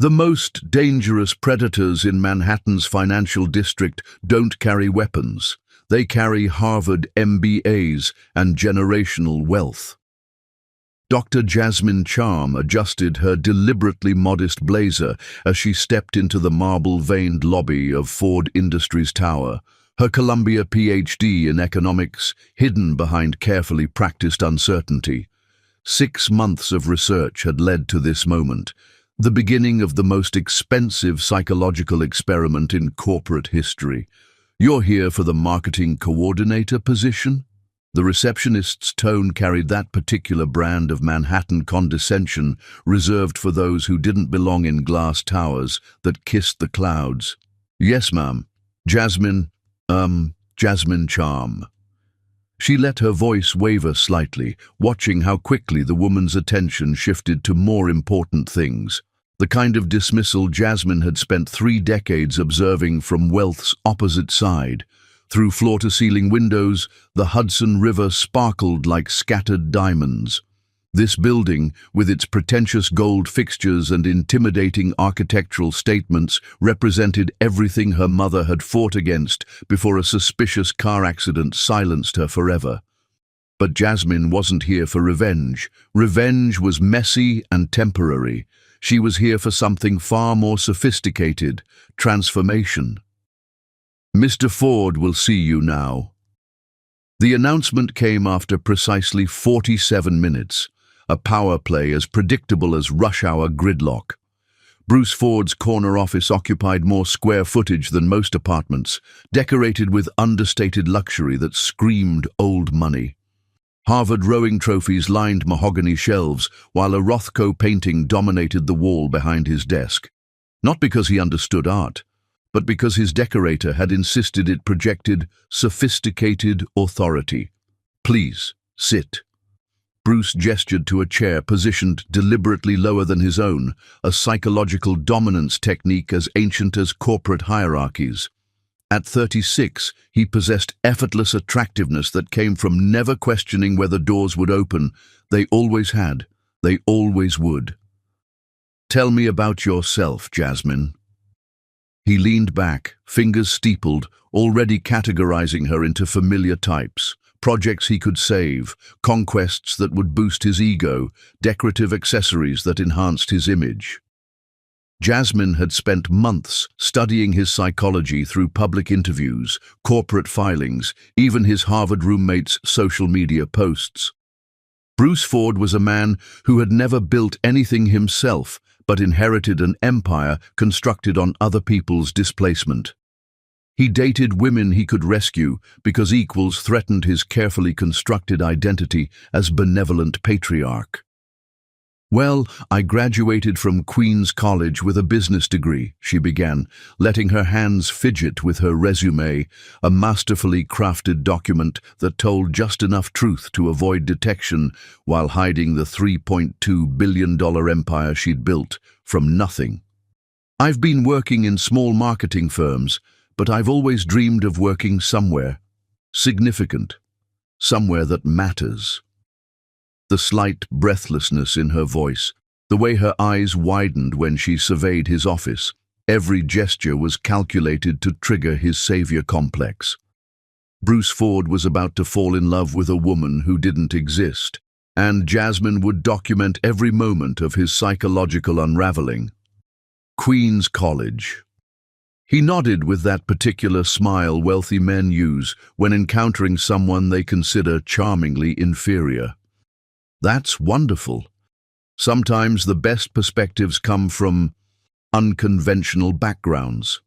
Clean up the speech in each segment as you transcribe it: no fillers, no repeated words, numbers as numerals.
The most dangerous predators in Manhattan's financial district don't carry weapons. They carry Harvard MBAs and generational wealth. Dr. Jasmine Charm adjusted her deliberately modest blazer as she stepped into the marble-veined lobby of Ford Industries Tower, her Columbia PhD in economics hidden behind carefully practiced uncertainty. 6 months of research had led to this moment, the beginning of the most expensive psychological experiment in corporate history. "You're here for the marketing coordinator position?" The receptionist's tone carried that particular brand of Manhattan condescension reserved for those who didn't belong in glass towers that kissed the clouds. "Yes, ma'am. Jasmine Charm." She let her voice waver slightly, watching how quickly the woman's attention shifted to more important things. The kind of dismissal Jasmine had spent 3 decades observing from wealth's opposite side. Through floor-to-ceiling windows, the Hudson River sparkled like scattered diamonds. This building, with its pretentious gold fixtures and intimidating architectural statements, represented everything her mother had fought against before a suspicious car accident silenced her forever. But Jasmine wasn't here for revenge. Revenge was messy and temporary. She was here for something far more sophisticated: transformation. "Mr. Ford will see you now." The announcement came after precisely 47 minutes, a power play as predictable as rush-hour gridlock. Bruce Ford's corner office occupied more square footage than most apartments, decorated with understated luxury that screamed old money. Harvard rowing trophies lined mahogany shelves, while a Rothko painting dominated the wall behind his desk. Not because he understood art, but because his decorator had insisted it projected sophisticated authority. "Please, sit." Bruce gestured to a chair positioned deliberately lower than his own, a psychological dominance technique as ancient as corporate hierarchies. At 36, he possessed effortless attractiveness that came from never questioning whether doors would open. They always had. They always would. "Tell me about yourself, Jasmine." He leaned back, fingers steepled, already categorizing her into familiar types. Projects he could save, conquests that would boost his ego, decorative accessories that enhanced his image. Jasmine had spent months studying his psychology through public interviews, corporate filings, even his Harvard roommate's social media posts. Bruce Ford was a man who had never built anything himself, but inherited an empire constructed on other people's displacement. He dated women he could rescue because equals threatened his carefully constructed identity as benevolent patriarch. "Well, I graduated from Queens College with a business degree," she began, letting her hands fidget with her resume, a masterfully crafted document that told just enough truth to avoid detection while hiding the $3.2 billion empire she'd built from nothing. "I've been working in small marketing firms, but I've always dreamed of working somewhere significant, somewhere that matters." The slight breathlessness in her voice, the way her eyes widened when she surveyed his office, every gesture was calculated to trigger his savior complex. Bruce Ford was about to fall in love with a woman who didn't exist, and Jasmine would document every moment of his psychological unraveling. Queens College. He nodded with that particular smile wealthy men use when encountering someone they consider charmingly inferior. "That's wonderful. Sometimes the best perspectives come from unconventional backgrounds."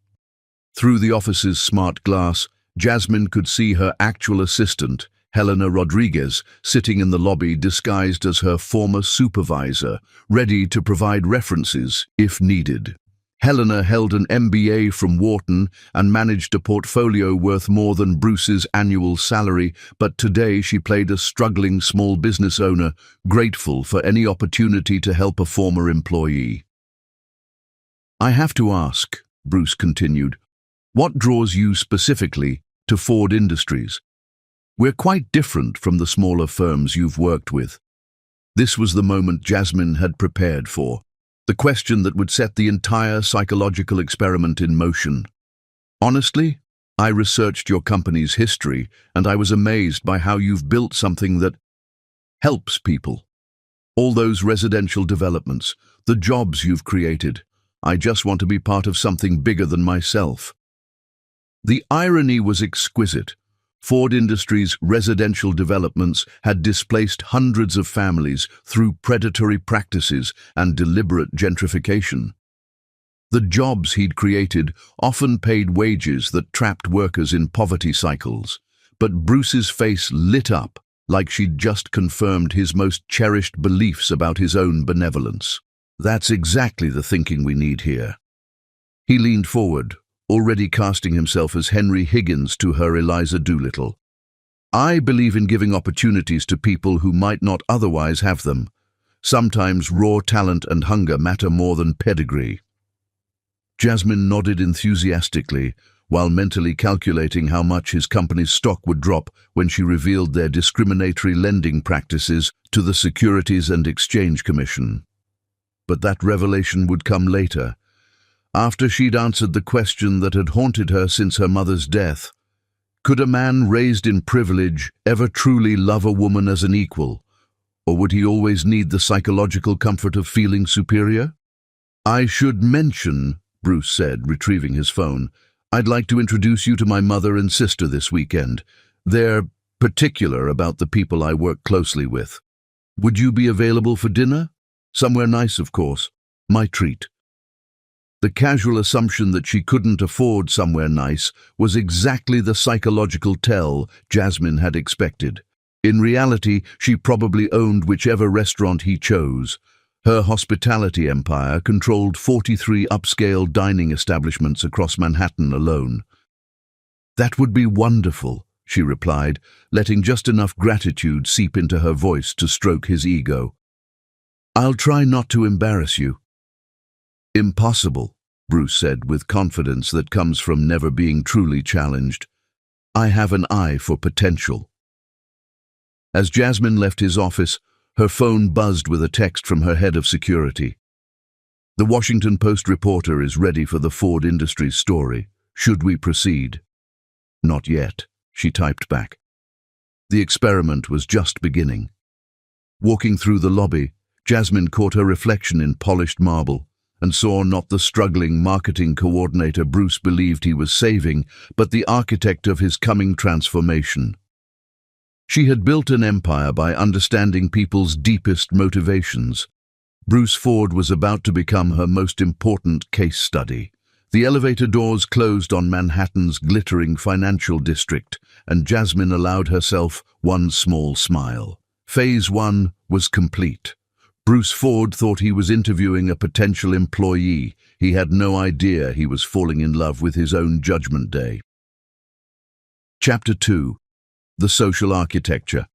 Through the office's smart glass, Jasmine could see her actual assistant, Helena Rodriguez, sitting in the lobby disguised as her former supervisor, ready to provide references if needed. Helena held an MBA from Wharton and managed a portfolio worth more than Bruce's annual salary, but today she played a struggling small business owner, grateful for any opportunity to help a former employee. "I have to ask," Bruce continued, "what draws you specifically to Ford Industries? We're quite different from the smaller firms you've worked with." This was the moment Jasmine had prepared for. The question that would set the entire psychological experiment in motion. Honestly, I researched your company's history, and I was amazed by how you've built something that helps people. All those residential developments, the jobs you've created. I just want to be part of something bigger than myself. The irony was exquisite. Ford Industries' residential developments had displaced hundreds of families through predatory practices and deliberate gentrification. The jobs he'd created often paid wages that trapped workers in poverty cycles, but Bruce's face lit up like she'd just confirmed his most cherished beliefs about his own benevolence. That's exactly the thinking we need here. He leaned forward, already casting himself as Henry Higgins to her Eliza Doolittle. I believe in giving opportunities to people who might not otherwise have them. Sometimes raw talent and hunger matter more than pedigree. Jasmine nodded enthusiastically, while mentally calculating how much his company's stock would drop when she revealed their discriminatory lending practices to the Securities and Exchange Commission. But that revelation would come later, after she'd answered the question that had haunted her since her mother's death. Could a man raised in privilege ever truly love a woman as an equal, or would he always need the psychological comfort of feeling superior? I should mention, Bruce said, retrieving his phone, I'd like to introduce you to my mother and sister this weekend. They're particular about the people I work closely with. Would you be available for dinner? Somewhere nice, of course. My treat. The casual assumption that she couldn't afford somewhere nice was exactly the psychological tell Jasmine had expected. In reality, she probably owned whichever restaurant he chose. Her hospitality empire controlled 43 upscale dining establishments across Manhattan alone. That would be wonderful, she replied, letting just enough gratitude seep into her voice to stroke his ego. I'll try not to embarrass you. Impossible, Bruce said with confidence that comes from never being truly challenged. I have an eye for potential. As Jasmine left his office, her phone buzzed with a text from her head of security. The Washington Post reporter is ready for the Ford Industries story. Should we proceed? Not yet, she typed back. The experiment was just beginning. Walking through the lobby, Jasmine caught her reflection in polished marble and saw not the struggling marketing coordinator Bruce believed he was saving, but the architect of his coming transformation. She had built an empire by understanding people's deepest motivations. Bruce Ford was about to become her most important case study. The elevator doors closed on Manhattan's glittering financial district, and Jasmine allowed herself one small smile. Phase 1 was complete. Bruce Ford thought he was interviewing a potential employee. He had no idea he was falling in love with his own Judgment Day. Chapter 2. The Social Architecture.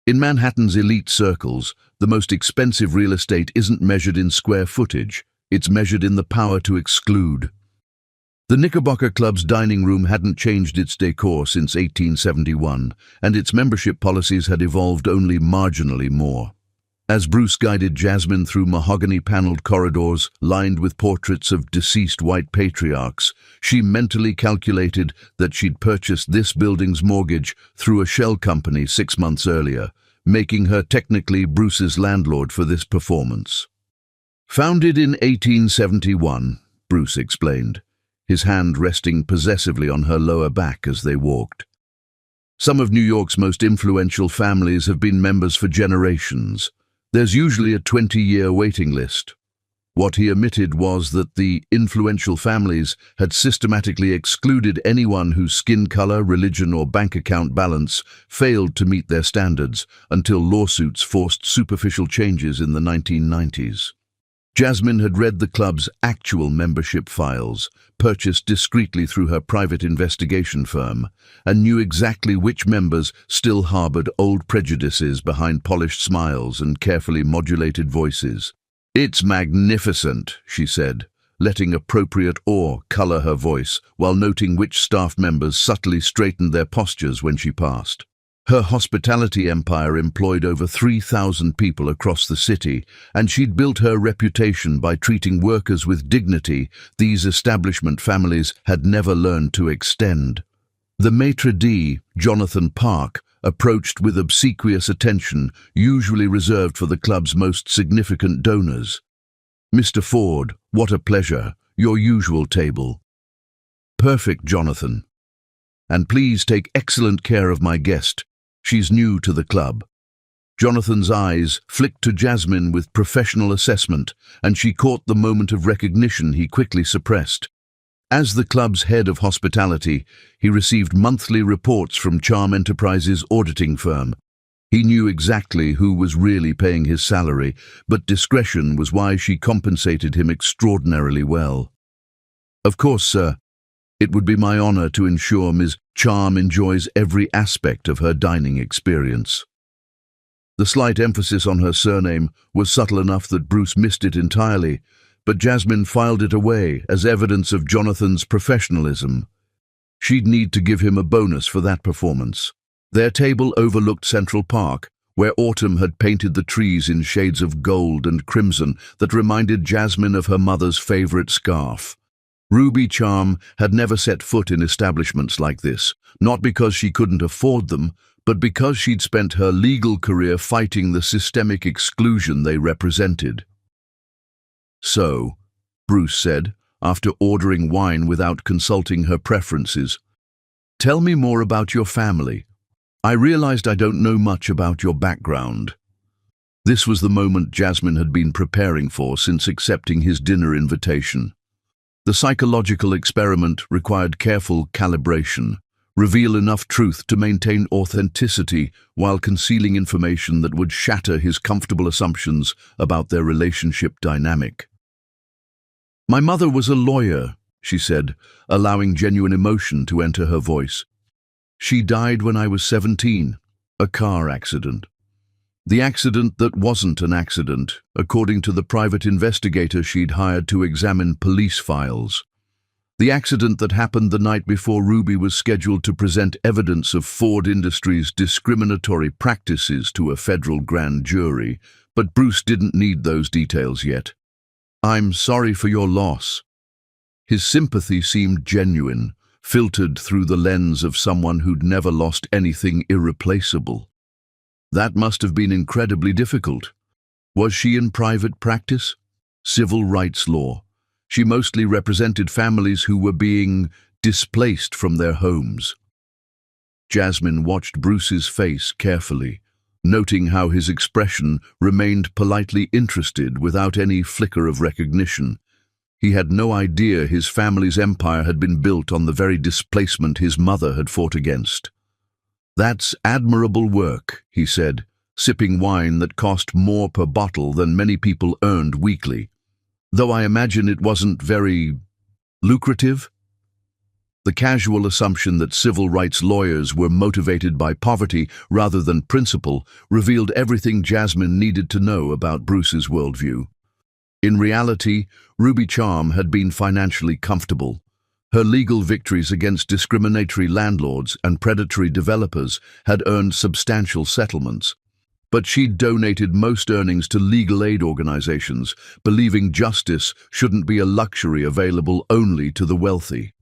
In Manhattan's elite circles, the most expensive real estate isn't measured in square footage, it's measured in the power to exclude. The Knickerbocker Club's dining room hadn't changed its decor since 1871, and its membership policies had evolved only marginally more. As Bruce guided Jasmine through mahogany-paneled corridors lined with portraits of deceased white patriarchs, she mentally calculated that she'd purchased this building's mortgage through a shell company 6 months earlier, making her technically Bruce's landlord for this performance. Founded in 1871, Bruce explained, his hand resting possessively on her lower back as they walked. Some of New York's most influential families have been members for generations. There's usually a 20-year waiting list. What he omitted was that the influential families had systematically excluded anyone whose skin color, religion, or bank account balance failed to meet their standards until lawsuits forced superficial changes in the 1990s. Jasmine had read the club's actual membership files, purchased discreetly through her private investigation firm, and knew exactly which members still harbored old prejudices behind polished smiles and carefully modulated voices. "It's magnificent," she said, letting appropriate awe color her voice while noting which staff members subtly straightened their postures when she passed. Her hospitality empire employed over 3,000 people across the city, and she'd built her reputation by treating workers with dignity these establishment families had never learned to extend. The maitre d', Jonathan Park, approached with obsequious attention usually reserved for the club's most significant donors. "Mr. Ford, what a pleasure, your usual table." "Perfect, Jonathan. And please take excellent care of my guest. She's new to the club." Jonathan's eyes flicked to Jasmine with professional assessment, and she caught the moment of recognition he quickly suppressed. As the club's head of hospitality, he received monthly reports from Charm Enterprises' auditing firm. He knew exactly who was really paying his salary, but discretion was why she compensated him extraordinarily well. "Of course, sir. It would be my honor to ensure Ms. Charm enjoys every aspect of her dining experience." The slight emphasis on her surname was subtle enough that Bruce missed it entirely, but Jasmine filed it away as evidence of Jonathan's professionalism. She'd need to give him a bonus for that performance. Their table overlooked Central Park, where autumn had painted the trees in shades of gold and crimson that reminded Jasmine of her mother's favorite scarf. Ruby Charm had never set foot in establishments like this, not because she couldn't afford them, but because she'd spent her legal career fighting the systemic exclusion they represented. "So," Bruce said, after ordering wine without consulting her preferences, "tell me more about your family. I realized I don't know much about your background." This was the moment Jasmine had been preparing for since accepting his dinner invitation. The psychological experiment required careful calibration, reveal enough truth to maintain authenticity while concealing information that would shatter his comfortable assumptions about their relationship dynamic. "My mother was a lawyer," she said, allowing genuine emotion to enter her voice. "She died when I was 17, a car accident. The accident that wasn't an accident, according to the private investigator she'd hired to examine police files. The accident that happened the night before Ruby was scheduled to present evidence of Ford Industries' discriminatory practices to a federal grand jury, but Bruce didn't need those details yet. "I'm sorry for your loss." His sympathy seemed genuine, filtered through the lens of someone who'd never lost anything irreplaceable. "That must have been incredibly difficult. Was she in private practice?" "Civil rights law. She mostly represented families who were being displaced from their homes." Jasmine watched Bruce's face carefully, noting how his expression remained politely interested without any flicker of recognition. He had no idea his family's empire had been built on the very displacement his mother had fought against. "That's admirable work," he said, sipping wine that cost more per bottle than many people earned weekly. "Though I imagine it wasn't very lucrative?" The casual assumption that civil rights lawyers were motivated by poverty rather than principle revealed everything Jasmine needed to know about Bruce's worldview. In reality, Ruby Charm had been financially comfortable. Her legal victories against discriminatory landlords and predatory developers had earned substantial settlements. But she'd donated most earnings to legal aid organizations, believing justice shouldn't be a luxury available only to the wealthy.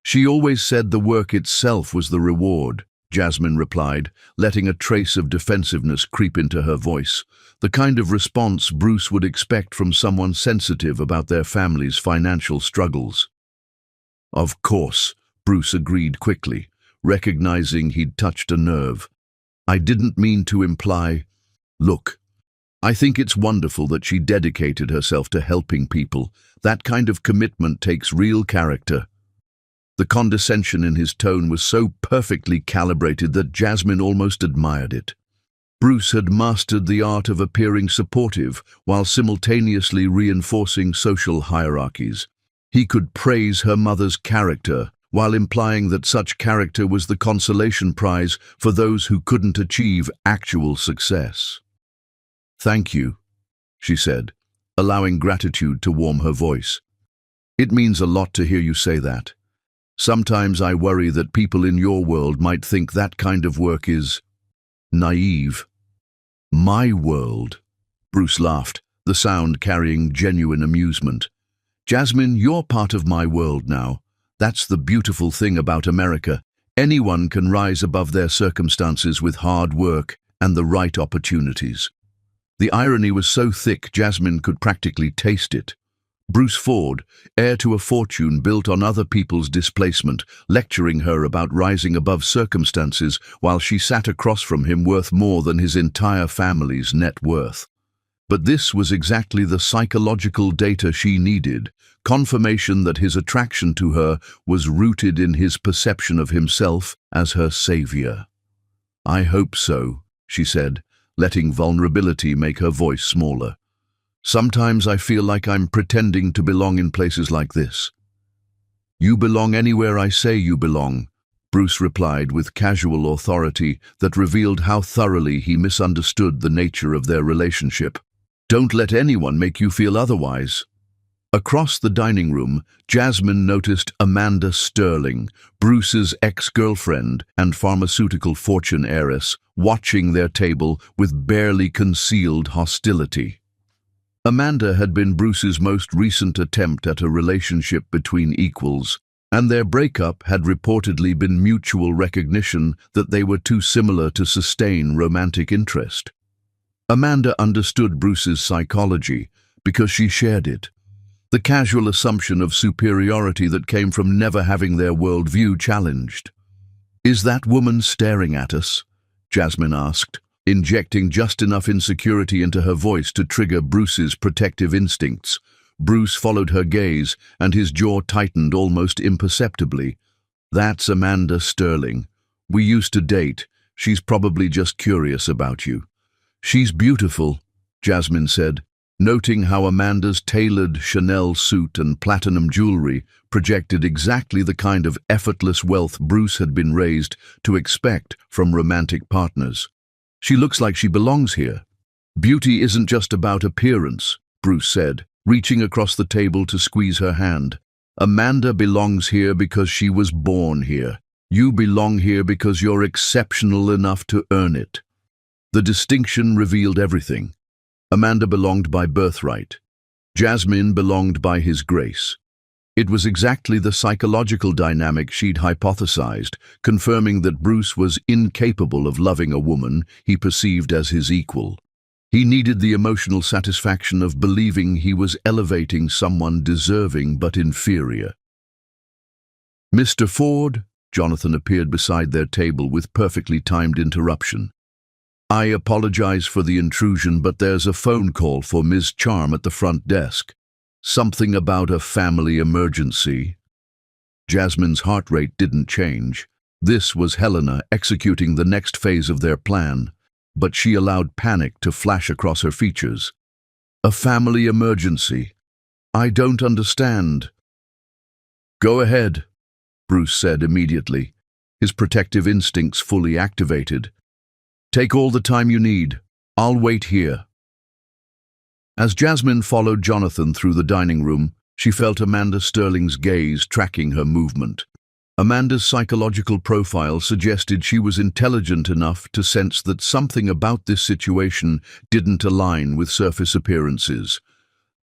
"She always said the work itself was the reward," Jasmine replied, letting a trace of defensiveness creep into her voice, the kind of response Bruce would expect from someone sensitive about their family's financial struggles. "Of course," Bruce agreed quickly, recognizing he'd touched a nerve. "I didn't mean to imply. Look, I think it's wonderful that she dedicated herself to helping people. That kind of commitment takes real character." The condescension in his tone was so perfectly calibrated that Jasmine almost admired it. Bruce had mastered the art of appearing supportive while simultaneously reinforcing social hierarchies. He could praise her mother's character while implying that such character was the consolation prize for those who couldn't achieve actual success. "Thank you," she said, allowing gratitude to warm her voice. "It means a lot to hear you say that. Sometimes I worry that people in your world might think that kind of work is naive. My world? Bruce laughed, the sound carrying genuine amusement. Jasmine, you're part of my world now. That's the beautiful thing about America. Anyone can rise above their circumstances with hard work and the right opportunities. The irony was so thick Jasmine could practically taste it. Bruce Ford, heir to a fortune built on other people's displacement, lecturing her about rising above circumstances while she sat across from him worth more than his entire family's net worth. But this was exactly the psychological data she needed, confirmation that his attraction to her was rooted in his perception of himself as her savior. "I hope so," she said, letting vulnerability make her voice smaller. "Sometimes I feel like I'm pretending to belong in places like this." "You belong anywhere I say you belong," Bruce replied with casual authority that revealed how thoroughly he misunderstood the nature of their relationship. "Don't let anyone make you feel otherwise." Across the dining room, Jasmine noticed Amanda Sterling, Bruce's ex-girlfriend and pharmaceutical fortune heiress, watching their table with barely concealed hostility. Amanda had been Bruce's most recent attempt at a relationship between equals, and their breakup had reportedly been mutual recognition that they were too similar to sustain romantic interest. Amanda understood Bruce's psychology because she shared it. The casual assumption of superiority that came from never having their worldview challenged. "Is that woman staring at us?" Jasmine asked, injecting just enough insecurity into her voice to trigger Bruce's protective instincts. Bruce followed her gaze, and his jaw tightened almost imperceptibly. "That's Amanda Sterling. We used to date. She's probably just curious about you." "She's beautiful," Jasmine said, noting how Amanda's tailored Chanel suit and platinum jewelry projected exactly the kind of effortless wealth Bruce had been raised to expect from romantic partners. "She looks like she belongs here." "Beauty isn't just about appearance," Bruce said, reaching across the table to squeeze her hand. "Amanda belongs here because she was born here. You belong here because you're exceptional enough to earn it." The distinction revealed everything. Amanda belonged by birthright. Jasmine belonged by his grace. It was exactly the psychological dynamic she'd hypothesized, confirming that Bruce was incapable of loving a woman he perceived as his equal. He needed the emotional satisfaction of believing he was elevating someone deserving but inferior. "Mr. Ford," Jonathan appeared beside their table with perfectly timed interruption. "I apologize for the intrusion, but there's a phone call for Ms. Charm at the front desk. Something about a family emergency." Jasmine's heart rate didn't change. This was Helena executing the next phase of their plan, but she allowed panic to flash across her features. "A family emergency? I don't understand." "Go ahead," Bruce said immediately, his protective instincts fully activated. "Take all the time you need. I'll wait here." As Jasmine followed Jonathan through the dining room, she felt Amanda Sterling's gaze tracking her movement. Amanda's psychological profile suggested she was intelligent enough to sense that something about this situation didn't align with surface appearances.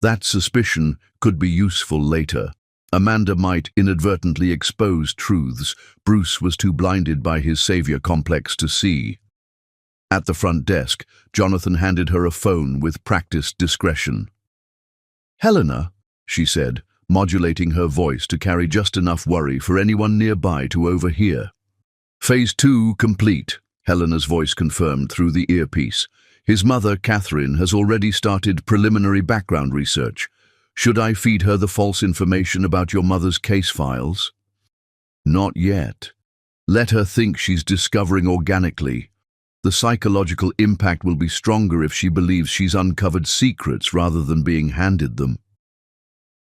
That suspicion could be useful later. Amanda might inadvertently expose truths Bruce was too blinded by his savior complex to see. At the front desk, Jonathan handed her a phone with practiced discretion. "Helena," she said, modulating her voice to carry just enough worry for anyone nearby to overhear. "Phase 2 complete," Helena's voice confirmed through the earpiece. "His mother, Catherine, has already started preliminary background research. Should I feed her the false information about your mother's case files?" "Not yet. Let her think she's discovering organically. The psychological impact will be stronger if she believes she's uncovered secrets rather than being handed them."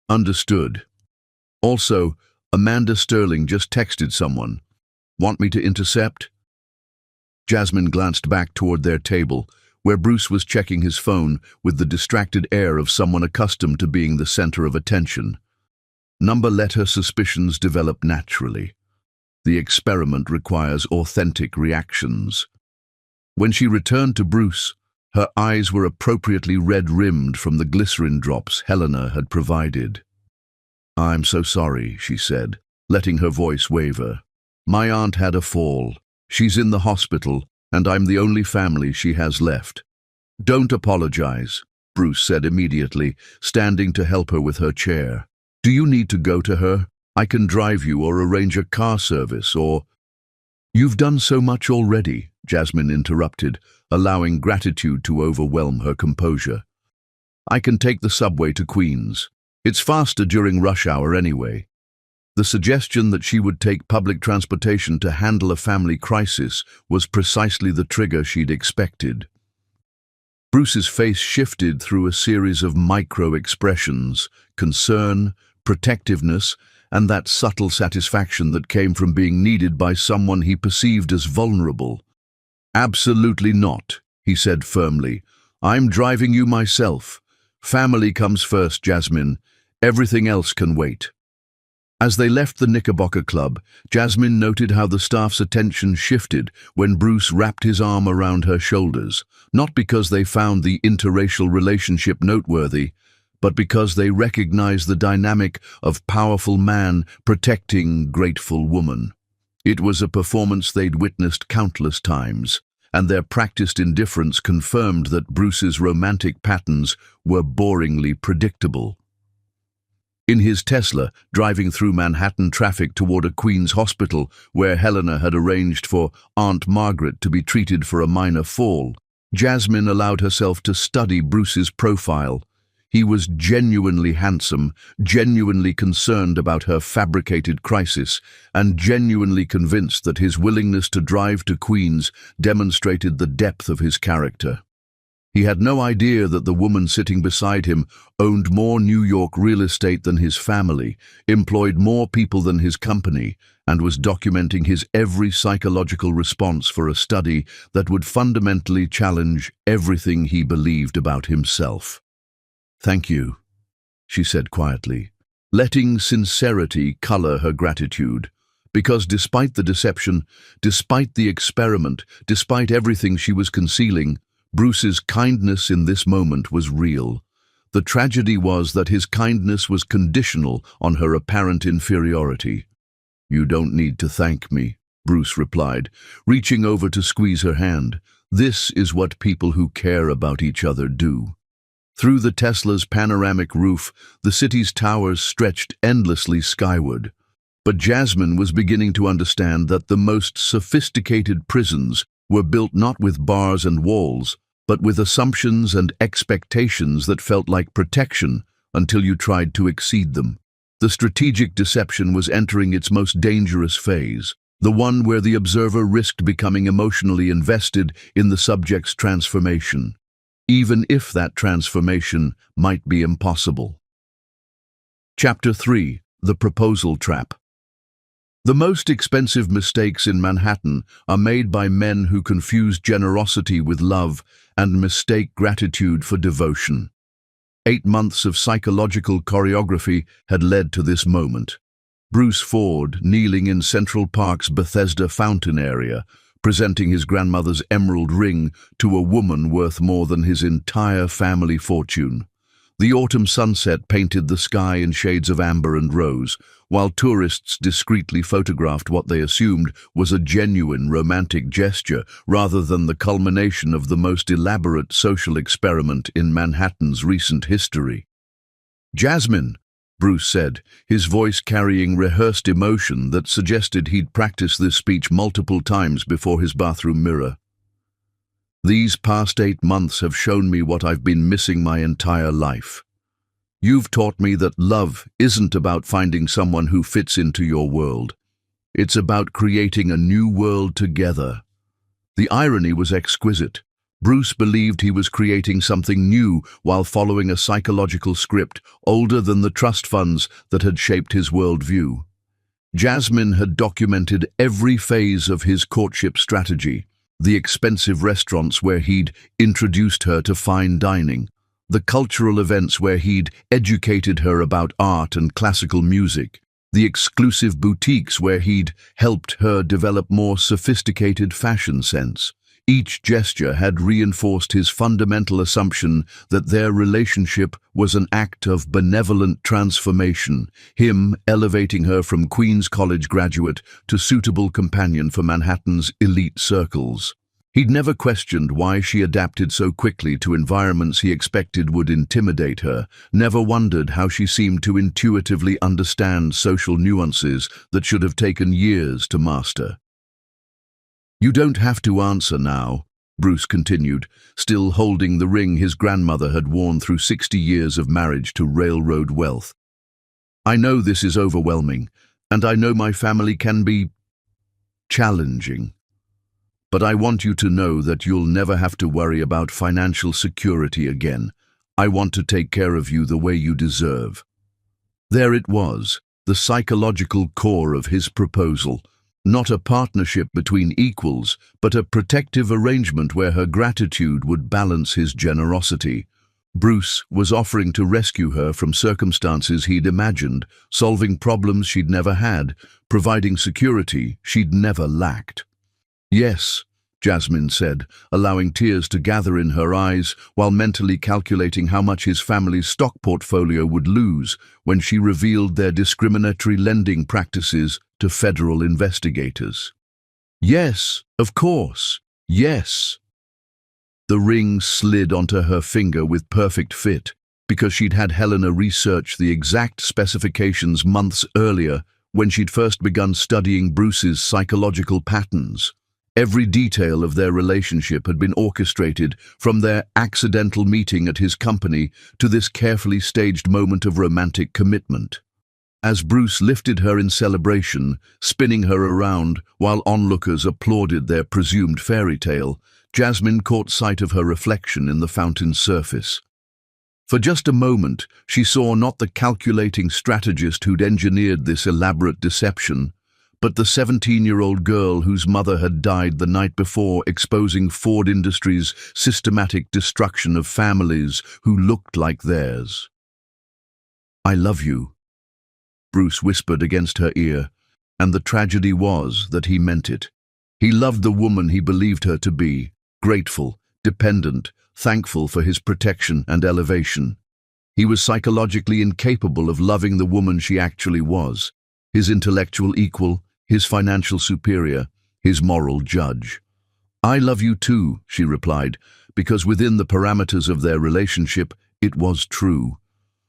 "Understood. Also, Amanda Sterling just texted someone. Want me to intercept?" Jasmine glanced back toward their table, where Bruce was checking his phone with the distracted air of someone accustomed to being the center of attention. Number let her suspicions develop naturally. The experiment requires authentic reactions. When she returned to Bruce, her eyes were appropriately red-rimmed from the glycerin drops Helena had provided. "I'm so sorry," she said, letting her voice waver. "My aunt had a fall. She's in the hospital, and I'm the only family she has left." "Don't apologize," Bruce said immediately, standing to help her with her chair. "Do you need to go to her? I can drive you or arrange a car service or—" "You've done so much already," Jasmine interrupted, allowing gratitude to overwhelm her composure. "I can take the subway to Queens. It's faster during rush hour anyway." The suggestion that she would take public transportation to handle a family crisis was precisely the trigger she'd expected. Bruce's face shifted through a series of micro-expressions: concern, protectiveness, and that subtle satisfaction that came from being needed by someone he perceived as vulnerable. "Absolutely not," he said firmly. "I'm driving you myself. Family comes first, Jasmine. Everything else can wait." As they left the Knickerbocker Club, Jasmine noted how the staff's attention shifted when Bruce wrapped his arm around her shoulders, not because they found the interracial relationship noteworthy, but because they recognized the dynamic of powerful man protecting grateful woman. It was a performance they'd witnessed countless times, and their practiced indifference confirmed that Bruce's romantic patterns were boringly predictable. In his Tesla, driving through Manhattan traffic toward a Queens hospital where Helena had arranged for Aunt Margaret to be treated for a minor fall, Jasmine allowed herself to study Bruce's profile. He was genuinely handsome, genuinely concerned about her fabricated crisis, and genuinely convinced that his willingness to drive to Queens demonstrated the depth of his character. He had no idea that the woman sitting beside him owned more New York real estate than his family, employed more people than his company, and was documenting his every psychological response for a study that would fundamentally challenge everything he believed about himself. "Thank you," she said quietly, letting sincerity color her gratitude, because despite the deception, despite the experiment, despite everything she was concealing, Bruce's kindness in this moment was real. The tragedy was that his kindness was conditional on her apparent inferiority. "You don't need to thank me," Bruce replied, reaching over to squeeze her hand. "This is what people who care about each other do." Through the Tesla's panoramic roof, the city's towers stretched endlessly skyward. But Jasmine was beginning to understand that the most sophisticated prisons were built not with bars and walls, but with assumptions and expectations that felt like protection until you tried to exceed them. The strategic deception was entering its most dangerous phase, the one where the observer risked becoming emotionally invested in the subject's transformation, even if that transformation might be impossible. Chapter 3: The Proposal Trap. The most expensive mistakes in Manhattan are made by men who confuse generosity with love and mistake gratitude for devotion. 8 months of psychological choreography had led to this moment. Bruce Ford, kneeling in Central Park's Bethesda fountain area, presenting his grandmother's emerald ring to a woman worth more than his entire family fortune. The autumn sunset painted the sky in shades of amber and rose, while tourists discreetly photographed what they assumed was a genuine romantic gesture rather than the culmination of the most elaborate social experiment in Manhattan's recent history. "Jasmine," Bruce said, his voice carrying rehearsed emotion that suggested he'd practiced this speech multiple times before his bathroom mirror. "These past 8 months have shown me what I've been missing my entire life. You've taught me that love isn't about finding someone who fits into your world. It's about creating a new world together." The irony was exquisite. Bruce believed he was creating something new while following a psychological script older than the trust funds that had shaped his worldview. Jasmine had documented every phase of his courtship strategy: the expensive restaurants where he'd introduced her to fine dining, The cultural events where he'd educated her about art and classical music, the exclusive boutiques where he'd helped her develop more sophisticated fashion sense. Each gesture had reinforced his fundamental assumption that their relationship was an act of benevolent transformation, him elevating her from Queen's College graduate to suitable companion for Manhattan's elite circles. He'd never questioned why she adapted so quickly to environments he expected would intimidate her, never wondered how she seemed to intuitively understand social nuances that should have taken years to master. "You don't have to answer now," Bruce continued, still holding the ring his grandmother had worn through 60 years of marriage to railroad wealth. "I know this is overwhelming, and I know my family can be challenging. But I want you to know that you'll never have to worry about financial security again. I want to take care of you the way you deserve." There it was, the psychological core of his proposal. Not a partnership between equals, but a protective arrangement where her gratitude would balance his generosity. Bruce was offering to rescue her from circumstances he'd imagined, solving problems she'd never had, providing security she'd never lacked. "Yes," Jasmine said, allowing tears to gather in her eyes while mentally calculating how much his family's stock portfolio would lose when she revealed their discriminatory lending practices to federal investigators. "Yes, of course, yes." The ring slid onto her finger with perfect fit because she'd had Helena research the exact specifications months earlier when she'd first begun studying Bruce's psychological patterns. Every detail of their relationship had been orchestrated, from their accidental meeting at his company to this carefully staged moment of romantic commitment. As Bruce lifted her in celebration, spinning her around while onlookers applauded their presumed fairy tale, Jasmine caught sight of her reflection in the fountain's surface. For just a moment, she saw not the calculating strategist who'd engineered this elaborate deception, but the 17-year-old girl whose mother had died the night before, exposing Ford Industries' systematic destruction of families who looked like theirs. "I love you," Bruce whispered against her ear, and the tragedy was that he meant it. He loved the woman he believed her to be, grateful, dependent, thankful for his protection and elevation. He was psychologically incapable of loving the woman she actually was, his intellectual equal, his financial superior, his moral judge. "I love you too," she replied, because within the parameters of their relationship, it was true.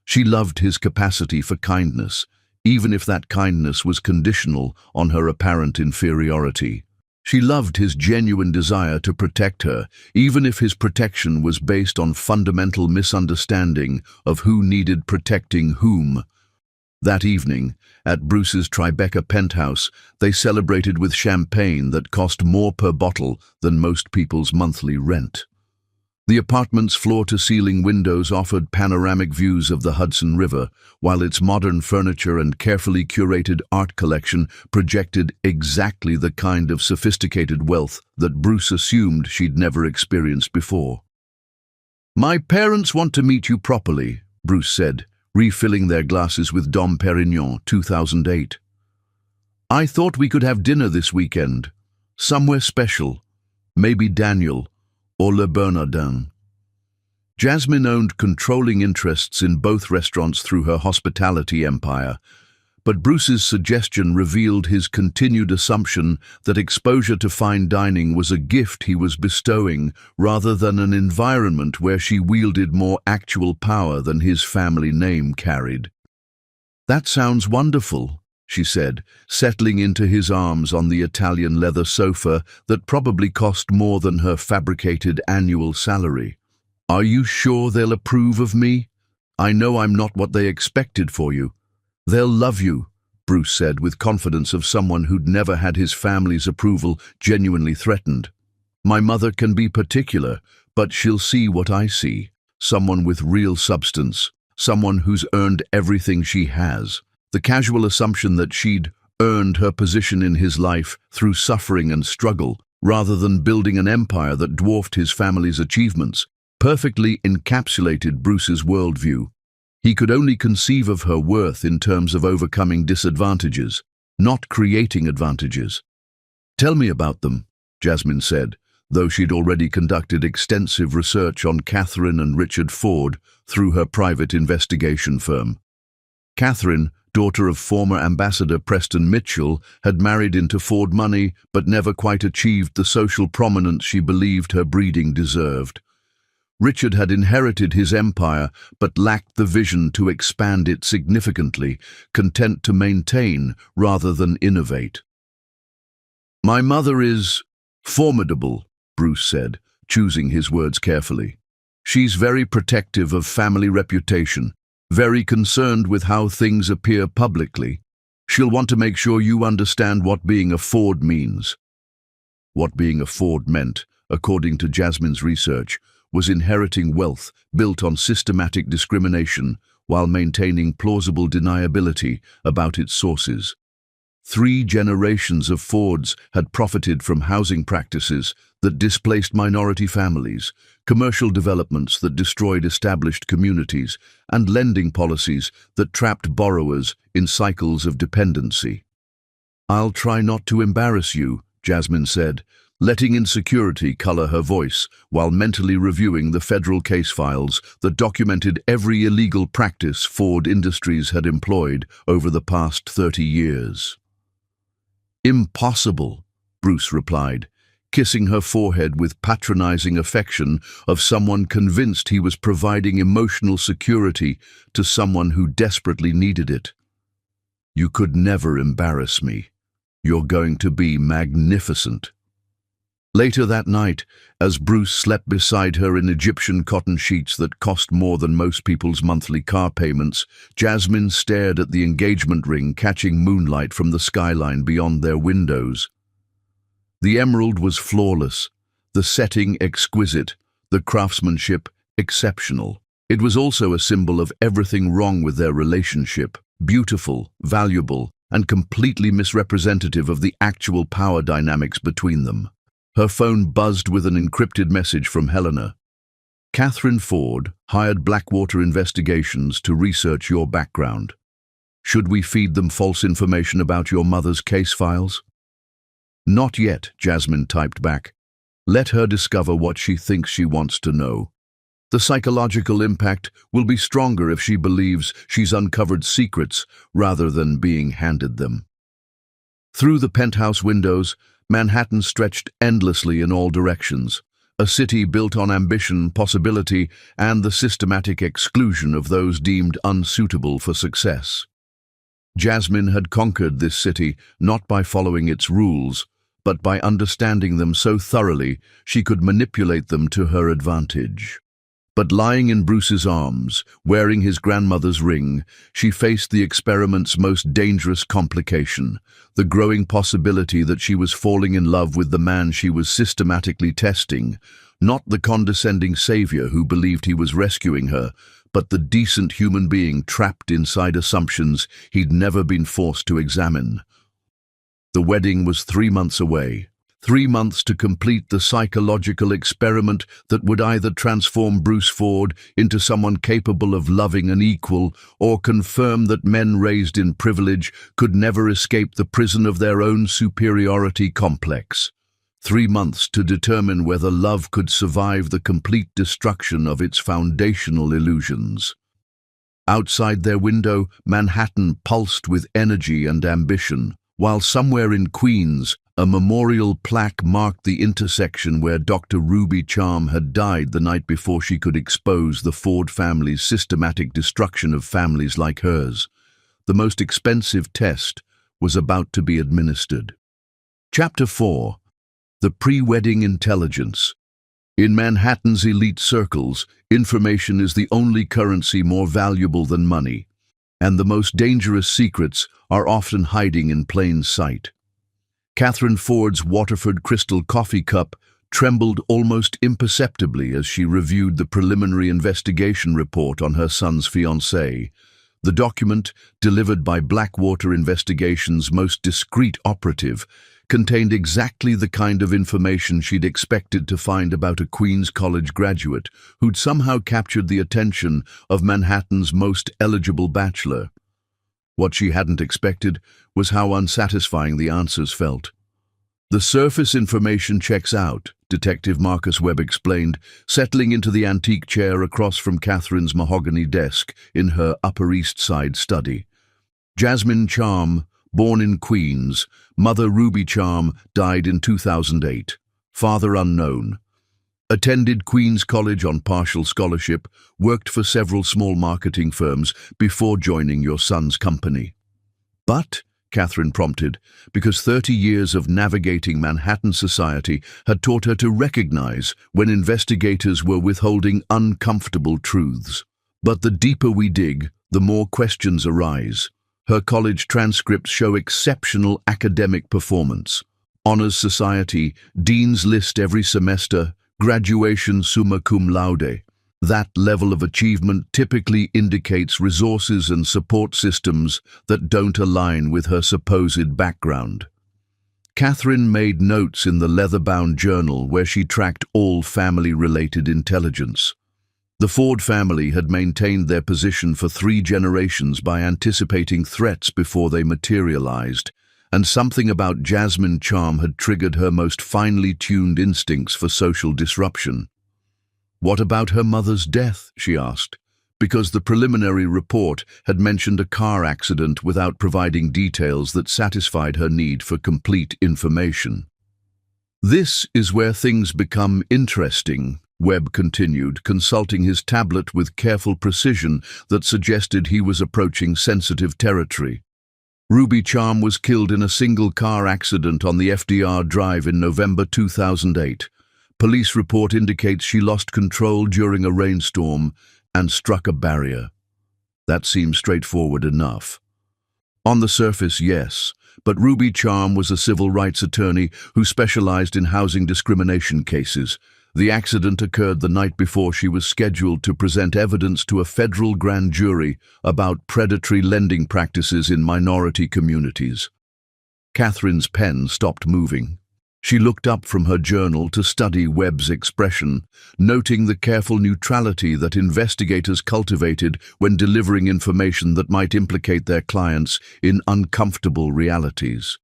She loved his capacity for kindness, even if that kindness was conditional on her apparent inferiority. She loved his genuine desire to protect her, even if his protection was based on fundamental misunderstanding of who needed protecting whom. That evening, at Bruce's Tribeca penthouse, they celebrated with champagne that cost more per bottle than most people's monthly rent. The apartment's floor-to-ceiling windows offered panoramic views of the Hudson River, while its modern furniture and carefully curated art collection projected exactly the kind of sophisticated wealth that Bruce assumed she'd never experienced before. "My parents want to meet you properly," Bruce said, refilling their glasses with Dom Perignon 2008. "I thought we could have dinner this weekend, somewhere special, maybe Daniel or Le Bernardin." Jasmine owned controlling interests in both restaurants through her hospitality empire, but Bruce's suggestion revealed his continued assumption that exposure to fine dining was a gift he was bestowing rather than an environment where she wielded more actual power than his family name carried. "That sounds wonderful," she said, settling into his arms on the Italian leather sofa that probably cost more than her fabricated annual salary. "Are you sure they'll approve of me? I know I'm not what they expected for you." "They'll love you," Bruce said with confidence of someone who'd never had his family's approval genuinely threatened. "My mother can be particular, but she'll see what I see. Someone with real substance, someone who's earned everything she has." The casual assumption that she'd earned her position in his life through suffering and struggle, rather than building an empire that dwarfed his family's achievements, perfectly encapsulated Bruce's worldview. He could only conceive of her worth in terms of overcoming disadvantages, not creating advantages. "Tell me about them," Jasmine said, though she'd already conducted extensive research on Catherine and Richard Ford through her private investigation firm. Catherine, daughter of former Ambassador Preston Mitchell, had married into Ford money but never quite achieved the social prominence she believed her breeding deserved. Richard had inherited his empire but lacked the vision to expand it significantly, content to maintain rather than innovate. "My mother is formidable," Bruce said, choosing his words carefully. "She's very protective of family reputation, very concerned with how things appear publicly. She'll want to make sure you understand what being a Ford means." What being a Ford meant, according to Jasmine's research, was inheriting wealth built on systematic discrimination while maintaining plausible deniability about its sources. 3 generations of Fords had profited from housing practices that displaced minority families, commercial developments that destroyed established communities, and lending policies that trapped borrowers in cycles of dependency. "I'll try not to embarrass you," Jasmine said, letting insecurity color her voice while mentally reviewing the federal case files that documented every illegal practice Ford Industries had employed over the past 30 years. "Impossible," Bruce replied, kissing her forehead with patronizing affection of someone convinced he was providing emotional security to someone who desperately needed it. "You could never embarrass me. You're going to be magnificent." Later that night, as Bruce slept beside her in Egyptian cotton sheets that cost more than most people's monthly car payments, Jasmine stared at the engagement ring catching moonlight from the skyline beyond their windows. The emerald was flawless, the setting exquisite, the craftsmanship exceptional. It was also a symbol of everything wrong with their relationship, beautiful, valuable, and completely misrepresentative of the actual power dynamics between them. Her phone buzzed with an encrypted message from Helena. "Catherine Ford hired Blackwater Investigations to research your background. Should we feed them false information about your mother's case files?" "Not yet," Jasmine typed back. "Let her discover what she thinks she wants to know. The psychological impact will be stronger if she believes she's uncovered secrets rather than being handed them." Through the penthouse windows, Manhattan stretched endlessly in all directions, a city built on ambition, possibility, and the systematic exclusion of those deemed unsuitable for success. Jasmine had conquered this city not by following its rules, but by understanding them so thoroughly she could manipulate them to her advantage. But lying in Bruce's arms, wearing his grandmother's ring, she faced the experiment's most dangerous complication, the growing possibility that she was falling in love with the man she was systematically testing, not the condescending savior who believed he was rescuing her, but the decent human being trapped inside assumptions he'd never been forced to examine. The wedding was 3 months away. 3 months to complete the psychological experiment that would either transform Bruce Ford into someone capable of loving an equal or confirm that men raised in privilege could never escape the prison of their own superiority complex. 3 months to determine whether love could survive the complete destruction of its foundational illusions. Outside their window, Manhattan pulsed with energy and ambition, while somewhere in Queens, a memorial plaque marked the intersection where Dr. Ruby Charm had died the night before she could expose the Ford family's systematic destruction of families like hers. The most expensive test was about to be administered. Chapter 4. The Pre-Wedding Intelligence. In Manhattan's elite circles, information is the only currency more valuable than money, and the most dangerous secrets are often hiding in plain sight. Catherine Ford's Waterford crystal coffee cup trembled almost imperceptibly as she reviewed the preliminary investigation report on her son's fiancé. The document, delivered by Blackwater Investigations' most discreet operative, contained exactly the kind of information she'd expected to find about a Queen's College graduate who'd somehow captured the attention of Manhattan's most eligible bachelor. What she hadn't expected was how unsatisfying the answers felt. "The surface information checks out," Detective Marcus Webb explained, settling into the antique chair across from Catherine's mahogany desk in her Upper East Side study. Jasmine Charm, born in Queens, mother Ruby Charm, died in 2008. Father unknown. Attended Queen's College on partial scholarship, worked for several small marketing firms before joining your son's company. "But," Catherine prompted, because 30 years of navigating Manhattan society had taught her to recognize when investigators were withholding uncomfortable truths. "But the deeper we dig, the more questions arise. Her college transcripts show exceptional academic performance. Honors Society, Dean's List every semester, graduation summa cum laude. That level of achievement typically indicates resources and support systems that don't align with her supposed background." Catherine made notes in the leather-bound journal where she tracked all family-related intelligence. The Ford family had maintained their position for 3 generations by anticipating threats before they materialized, and something about Jasmine Charm had triggered her most finely tuned instincts for social disruption. "What about her mother's death?" she asked, because the preliminary report had mentioned a car accident without providing details that satisfied her need for complete information. "This is where things become interesting," Webb continued, consulting his tablet with careful precision that suggested he was approaching sensitive territory. "Ruby Charm was killed in a single car accident on the FDR Drive in November 2008. Police report indicates she lost control during a rainstorm and struck a barrier." That seems straightforward enough. On the surface, yes, but Ruby Charm was a civil rights attorney who specialized in housing discrimination cases. The accident occurred the night before she was scheduled to present evidence to a federal grand jury about predatory lending practices in minority communities. Catherine's pen stopped moving. She looked up from her journal to study Webb's expression, noting the careful neutrality that investigators cultivated when delivering information that might implicate their clients in uncomfortable realities.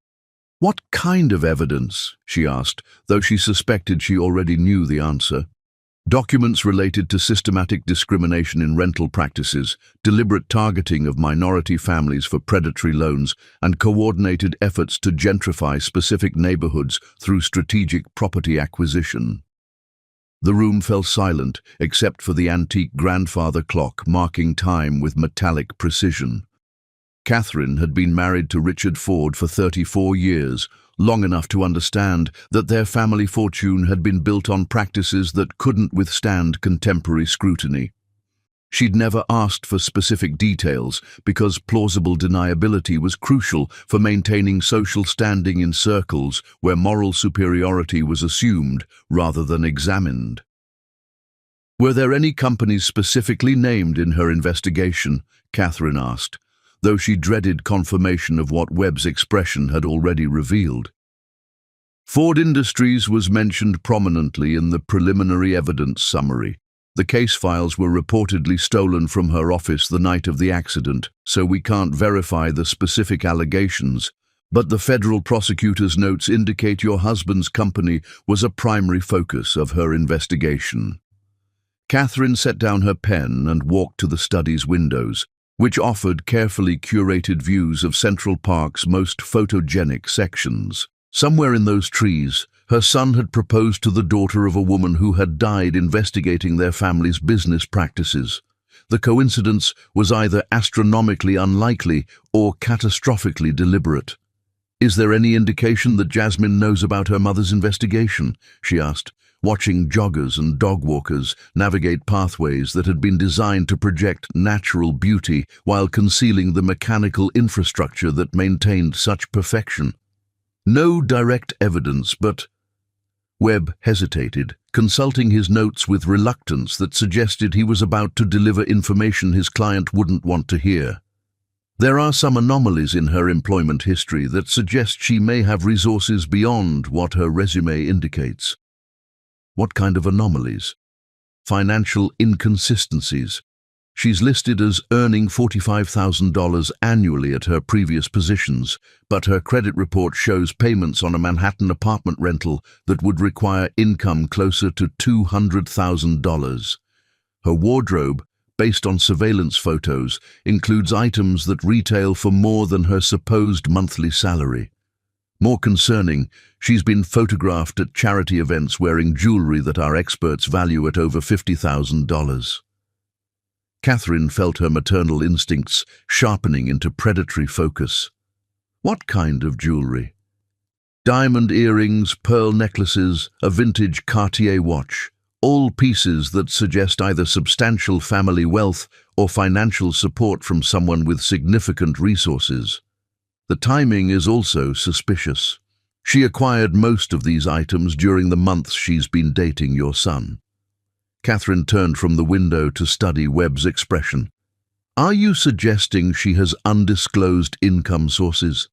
"What kind of evidence?" she asked, though she suspected she already knew the answer. "Documents related to systematic discrimination in rental practices, deliberate targeting of minority families for predatory loans, and coordinated efforts to gentrify specific neighborhoods through strategic property acquisition." The room fell silent, except for the antique grandfather clock marking time with metallic precision. Catherine had been married to Richard Ford for 34 years, long enough to understand that their family fortune had been built on practices that couldn't withstand contemporary scrutiny. She'd never asked for specific details because plausible deniability was crucial for maintaining social standing in circles where moral superiority was assumed rather than examined. "Were there any companies specifically named in her investigation?" Catherine asked, though she dreaded confirmation of what Webb's expression had already revealed. Ford Industries was mentioned prominently in the preliminary evidence summary. The case files were reportedly stolen from her office the night of the accident, so we can't verify the specific allegations, but the federal prosecutor's notes indicate your husband's company was a primary focus of her investigation. Catherine set down her pen and walked to the study's windows, which offered carefully curated views of Central Park's most photogenic sections. Somewhere in those trees, her son had proposed to the daughter of a woman who had died investigating their family's business practices. The coincidence was either astronomically unlikely or catastrophically deliberate. "Is there any indication that Jasmine knows about her mother's investigation?" she asked, watching joggers and dog walkers navigate pathways that had been designed to project natural beauty while concealing the mechanical infrastructure that maintained such perfection. "No direct evidence, but—" Webb hesitated, consulting his notes with reluctance that suggested he was about to deliver information his client wouldn't want to hear. There are some anomalies in her employment history that suggest she may have resources beyond what her resume indicates. What kind of anomalies? Financial inconsistencies. She's listed as earning $45,000 annually at her previous positions, but her credit report shows payments on a Manhattan apartment rental that would require income closer to $200,000. Her wardrobe, based on surveillance photos, includes items that retail for more than her supposed monthly salary. More concerning, she's been photographed at charity events wearing jewelry that our experts value at over $50,000. Catherine felt her maternal instincts sharpening into predatory focus. What kind of jewelry? Diamond earrings, pearl necklaces, a vintage Cartier watch, all pieces that suggest either substantial family wealth or financial support from someone with significant resources. The timing is also suspicious. She acquired most of these items during the months she's been dating your son. Catherine turned from the window to study Webb's expression. Are you suggesting she has undisclosed income sources?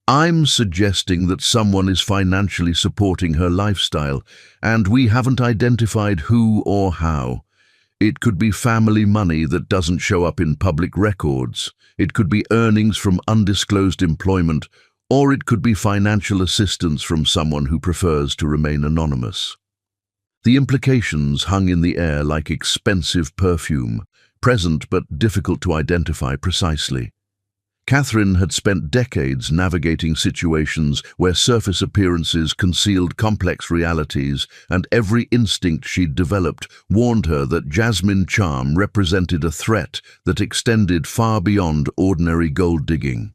I'm suggesting that someone is financially supporting her lifestyle, and we haven't identified who or how. It could be family money that doesn't show up in public records. It could be earnings from undisclosed employment, or it could be financial assistance from someone who prefers to remain anonymous. The implications hung in the air like expensive perfume, present but difficult to identify precisely. Catherine had spent decades navigating situations where surface appearances concealed complex realities, and every instinct she'd developed warned her that Jasmine Charm represented a threat that extended far beyond ordinary gold digging.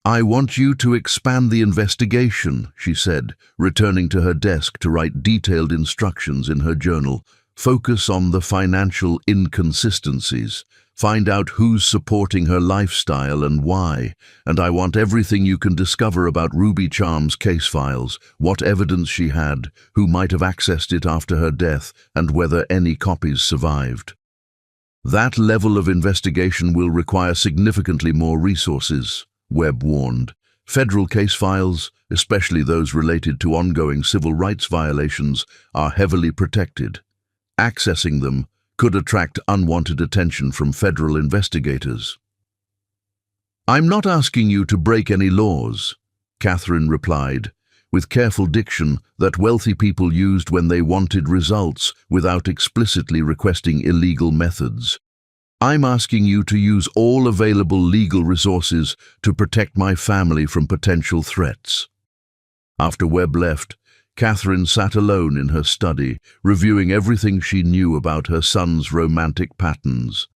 I want you to expand the investigation, she said, returning to her desk to write detailed instructions in her journal. Focus on the financial inconsistencies. Find out who's supporting her lifestyle and why. And I want everything you can discover about Ruby Charm's case files, what evidence she had, who might have accessed it after her death, and whether any copies survived. That level of investigation will require significantly more resources, Webb warned. Federal case files, especially those related to ongoing civil rights violations, are heavily protected. Accessing them could attract unwanted attention from federal investigators. I'm not asking you to break any laws, Catherine replied, with careful diction that wealthy people used when they wanted results without explicitly requesting illegal methods. I'm asking you to use all available legal resources to protect my family from potential threats. After Webb left, Catherine sat alone in her study, reviewing everything she knew about her son's romantic patterns.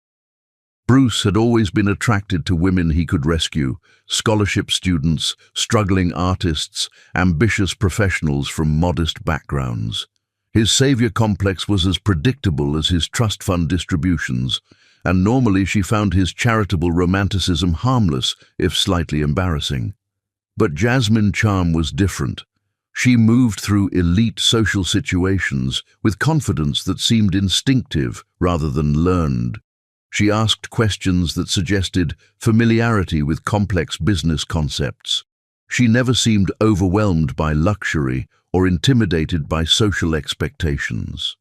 Bruce had always been attracted to women he could rescue, scholarship students, struggling artists, ambitious professionals from modest backgrounds. His savior complex was as predictable as his trust fund distributions, and normally she found his charitable romanticism harmless, if slightly embarrassing. But Jasmine Charm was different. She moved through elite social situations with confidence that seemed instinctive rather than learned. She asked questions that suggested familiarity with complex business concepts. She never seemed overwhelmed by luxury or intimidated by social expectations.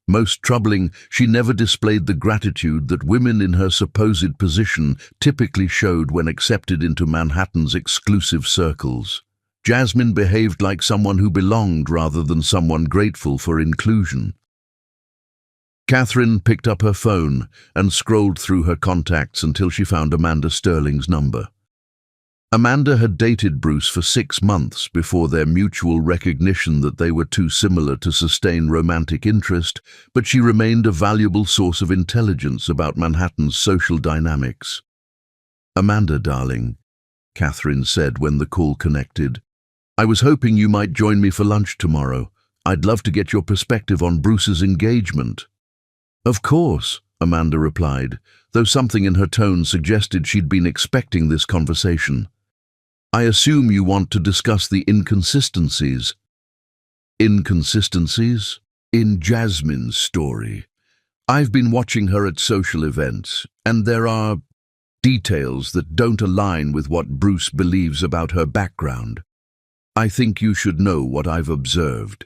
Most troubling, she never displayed the gratitude that women in her supposed position typically showed when accepted into Manhattan's exclusive circles. Jasmine behaved like someone who belonged rather than someone grateful for inclusion. Catherine picked up her phone and scrolled through her contacts until she found Amanda Sterling's number. Amanda had dated Bruce for 6 months before their mutual recognition that they were too similar to sustain romantic interest, but she remained a valuable source of intelligence about Manhattan's social dynamics. Amanda, darling, Catherine said when the call connected. I was hoping you might join me for lunch tomorrow. I'd love to get your perspective on Bruce's engagement. Of course, Amanda replied, though something in her tone suggested she'd been expecting this conversation. I assume you want to discuss the inconsistencies. Inconsistencies? In Jasmine's story. I've been watching her at social events, and there are details that don't align with what Bruce believes about her background. I think you should know what I've observed.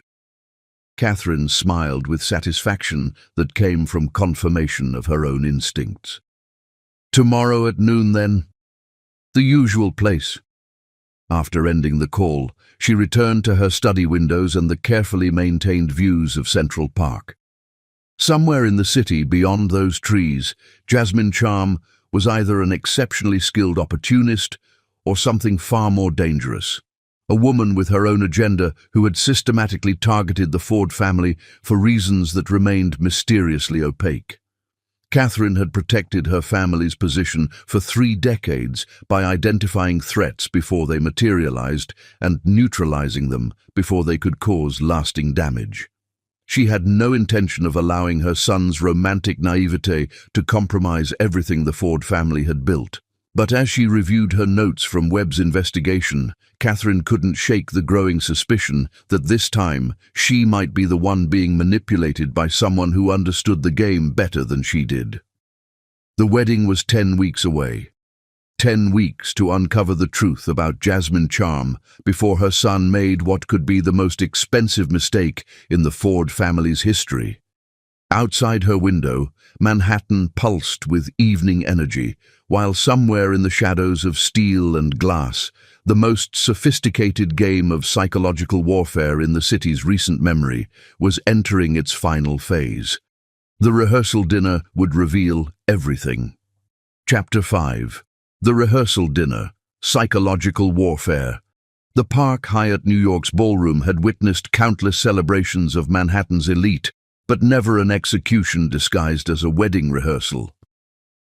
Catherine smiled with satisfaction that came from confirmation of her own instincts. Tomorrow at noon, then? The usual place. After ending the call, she returned to her study windows and the carefully maintained views of Central Park. Somewhere in the city beyond those trees, Jasmine Charm was either an exceptionally skilled opportunist or something far more dangerous. A woman with her own agenda who had systematically targeted the Ford family for reasons that remained mysteriously opaque. Catherine had protected her family's position for 3 decades by identifying threats before they materialized and neutralizing them before they could cause lasting damage. She had no intention of allowing her son's romantic naivete to compromise everything the Ford family had built. But as she reviewed her notes from Webb's investigation, Catherine couldn't shake the growing suspicion that this time she might be the one being manipulated by someone who understood the game better than she did. The wedding was 10 weeks away. 10 weeks to uncover the truth about Jasmine Charm before her son made what could be the most expensive mistake in the Ford family's history. Outside her window, Manhattan pulsed with evening energy, while somewhere in the shadows of steel and glass, the most sophisticated game of psychological warfare in the city's recent memory was entering its final phase. The rehearsal dinner would reveal everything. Chapter 5. The Rehearsal Dinner, Psychological Warfare. The Park Hyatt New York's ballroom had witnessed countless celebrations of Manhattan's elite, but never an execution disguised as a wedding rehearsal.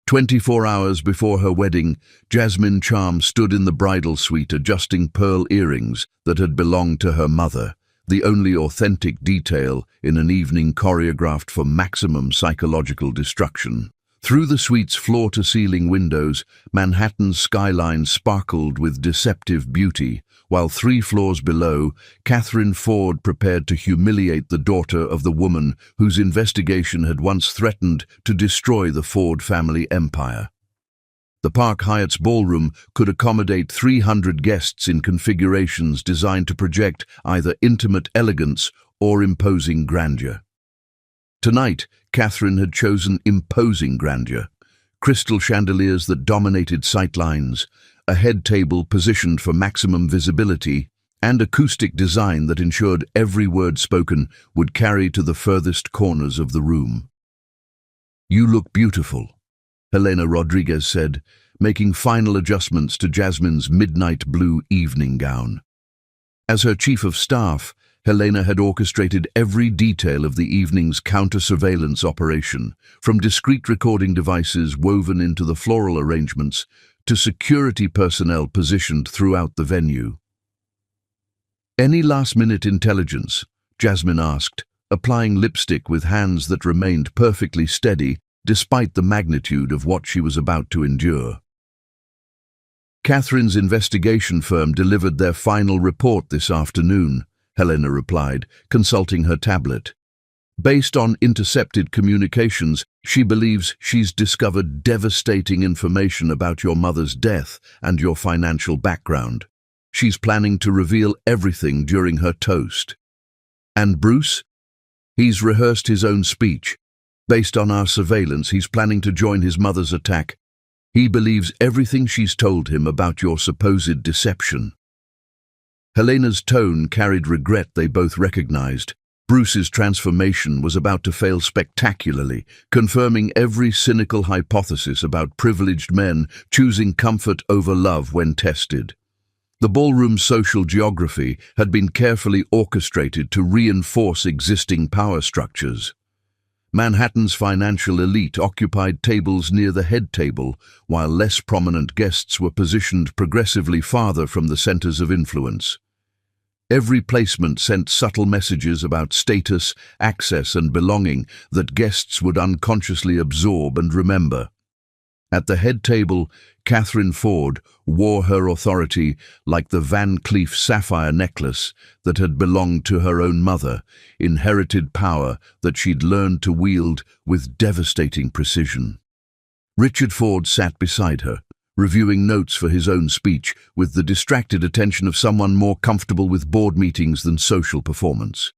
24 hours before her wedding, Jasmine Charm stood in the bridal suite adjusting pearl earrings that had belonged to her mother, the only authentic detail in an evening choreographed for maximum psychological destruction. Through the suite's floor-to-ceiling windows, Manhattan's skyline sparkled with deceptive beauty, while 3 floors below, Catherine Ford prepared to humiliate the daughter of the woman whose investigation had once threatened to destroy the Ford family empire. The Park Hyatt's ballroom could accommodate 300 guests in configurations designed to project either intimate elegance or imposing grandeur. Tonight, Catherine had chosen imposing grandeur. Crystal chandeliers that dominated sightlines, a head table positioned for maximum visibility, and acoustic design that ensured every word spoken would carry to the furthest corners of the room. "You look beautiful," Helena Rodriguez said, making final adjustments to Jasmine's midnight blue evening gown. As her chief of staff, Helena had orchestrated every detail of the evening's counter-surveillance operation, from discreet recording devices woven into the floral arrangements to security personnel positioned throughout the venue. "Any last-minute intelligence?" Jasmine asked, applying lipstick with hands that remained perfectly steady despite the magnitude of what she was about to endure. "Catherine's investigation firm delivered their final report this afternoon," Helena replied, consulting her tablet. "Based on intercepted communications, she believes she's discovered devastating information about your mother's death and your financial background. She's planning to reveal everything during her toast." "And Bruce?" "He's rehearsed his own speech. Based on our surveillance, he's planning to join his mother's attack. He believes everything she's told him about your supposed deception." Helena's tone carried regret they both recognized. Bruce's transformation was about to fail spectacularly, confirming every cynical hypothesis about privileged men choosing comfort over love when tested. The ballroom's social geography had been carefully orchestrated to reinforce existing power structures. Manhattan's financial elite occupied tables near the head table, while less prominent guests were positioned progressively farther from the centers of influence. Every placement sent subtle messages about status, access, and belonging that guests would unconsciously absorb and remember. At the head table, Catherine Ford wore her authority like the Van Cleef sapphire necklace that had belonged to her own mother, inherited power that she'd learned to wield with devastating precision. Richard Ford sat beside her, reviewing notes for his own speech with the distracted attention of someone more comfortable with board meetings than social performance.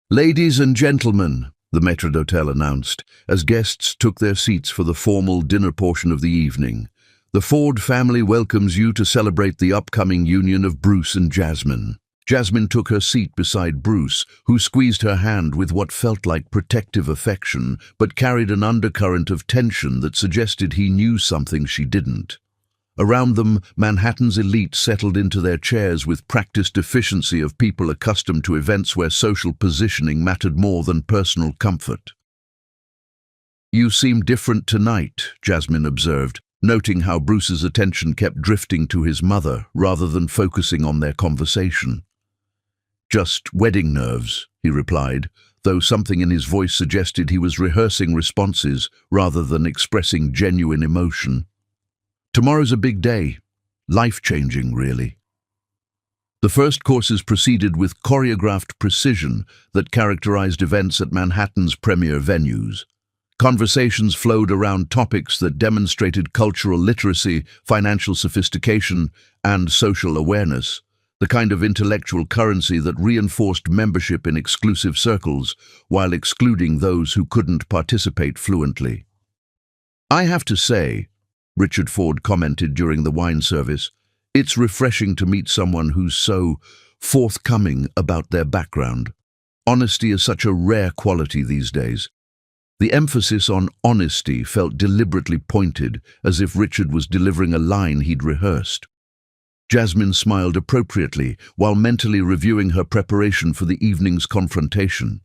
"Ladies and gentlemen," the maître d'hôtel announced, as guests took their seats for the formal dinner portion of the evening. "The Ford family welcomes you to celebrate the upcoming union of Bruce and Jasmine." Jasmine took her seat beside Bruce, who squeezed her hand with what felt like protective affection, but carried an undercurrent of tension that suggested he knew something she didn't. Around them, Manhattan's elite settled into their chairs with practiced efficiency of people accustomed to events where social positioning mattered more than personal comfort. "You seem different tonight," Jasmine observed, noting how Bruce's attention kept drifting to his mother rather than focusing on their conversation. "Just wedding nerves," he replied, though something in his voice suggested he was rehearsing responses rather than expressing genuine emotion. "Tomorrow's a big day. Life-changing, really." The first courses proceeded with choreographed precision that characterized events at Manhattan's premier venues. Conversations flowed around topics that demonstrated cultural literacy, financial sophistication, and social awareness, the kind of intellectual currency that reinforced membership in exclusive circles while excluding those who couldn't participate fluently. "I have to say," Richard Ford commented during the wine service, "it's refreshing to meet someone who's so forthcoming about their background. Honesty is such a rare quality these days." The emphasis on honesty felt deliberately pointed, as if Richard was delivering a line he'd rehearsed. Jasmine smiled appropriately while mentally reviewing her preparation for the evening's confrontation.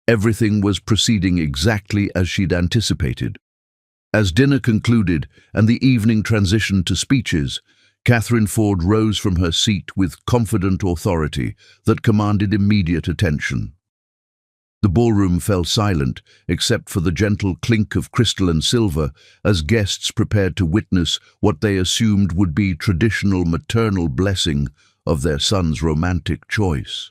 Everything was proceeding exactly as she'd anticipated. As dinner concluded and the evening transitioned to speeches, Catherine Ford rose from her seat with confident authority that commanded immediate attention. The ballroom fell silent, except for the gentle clink of crystal and silver, as guests prepared to witness what they assumed would be traditional maternal blessing of their son's romantic choice.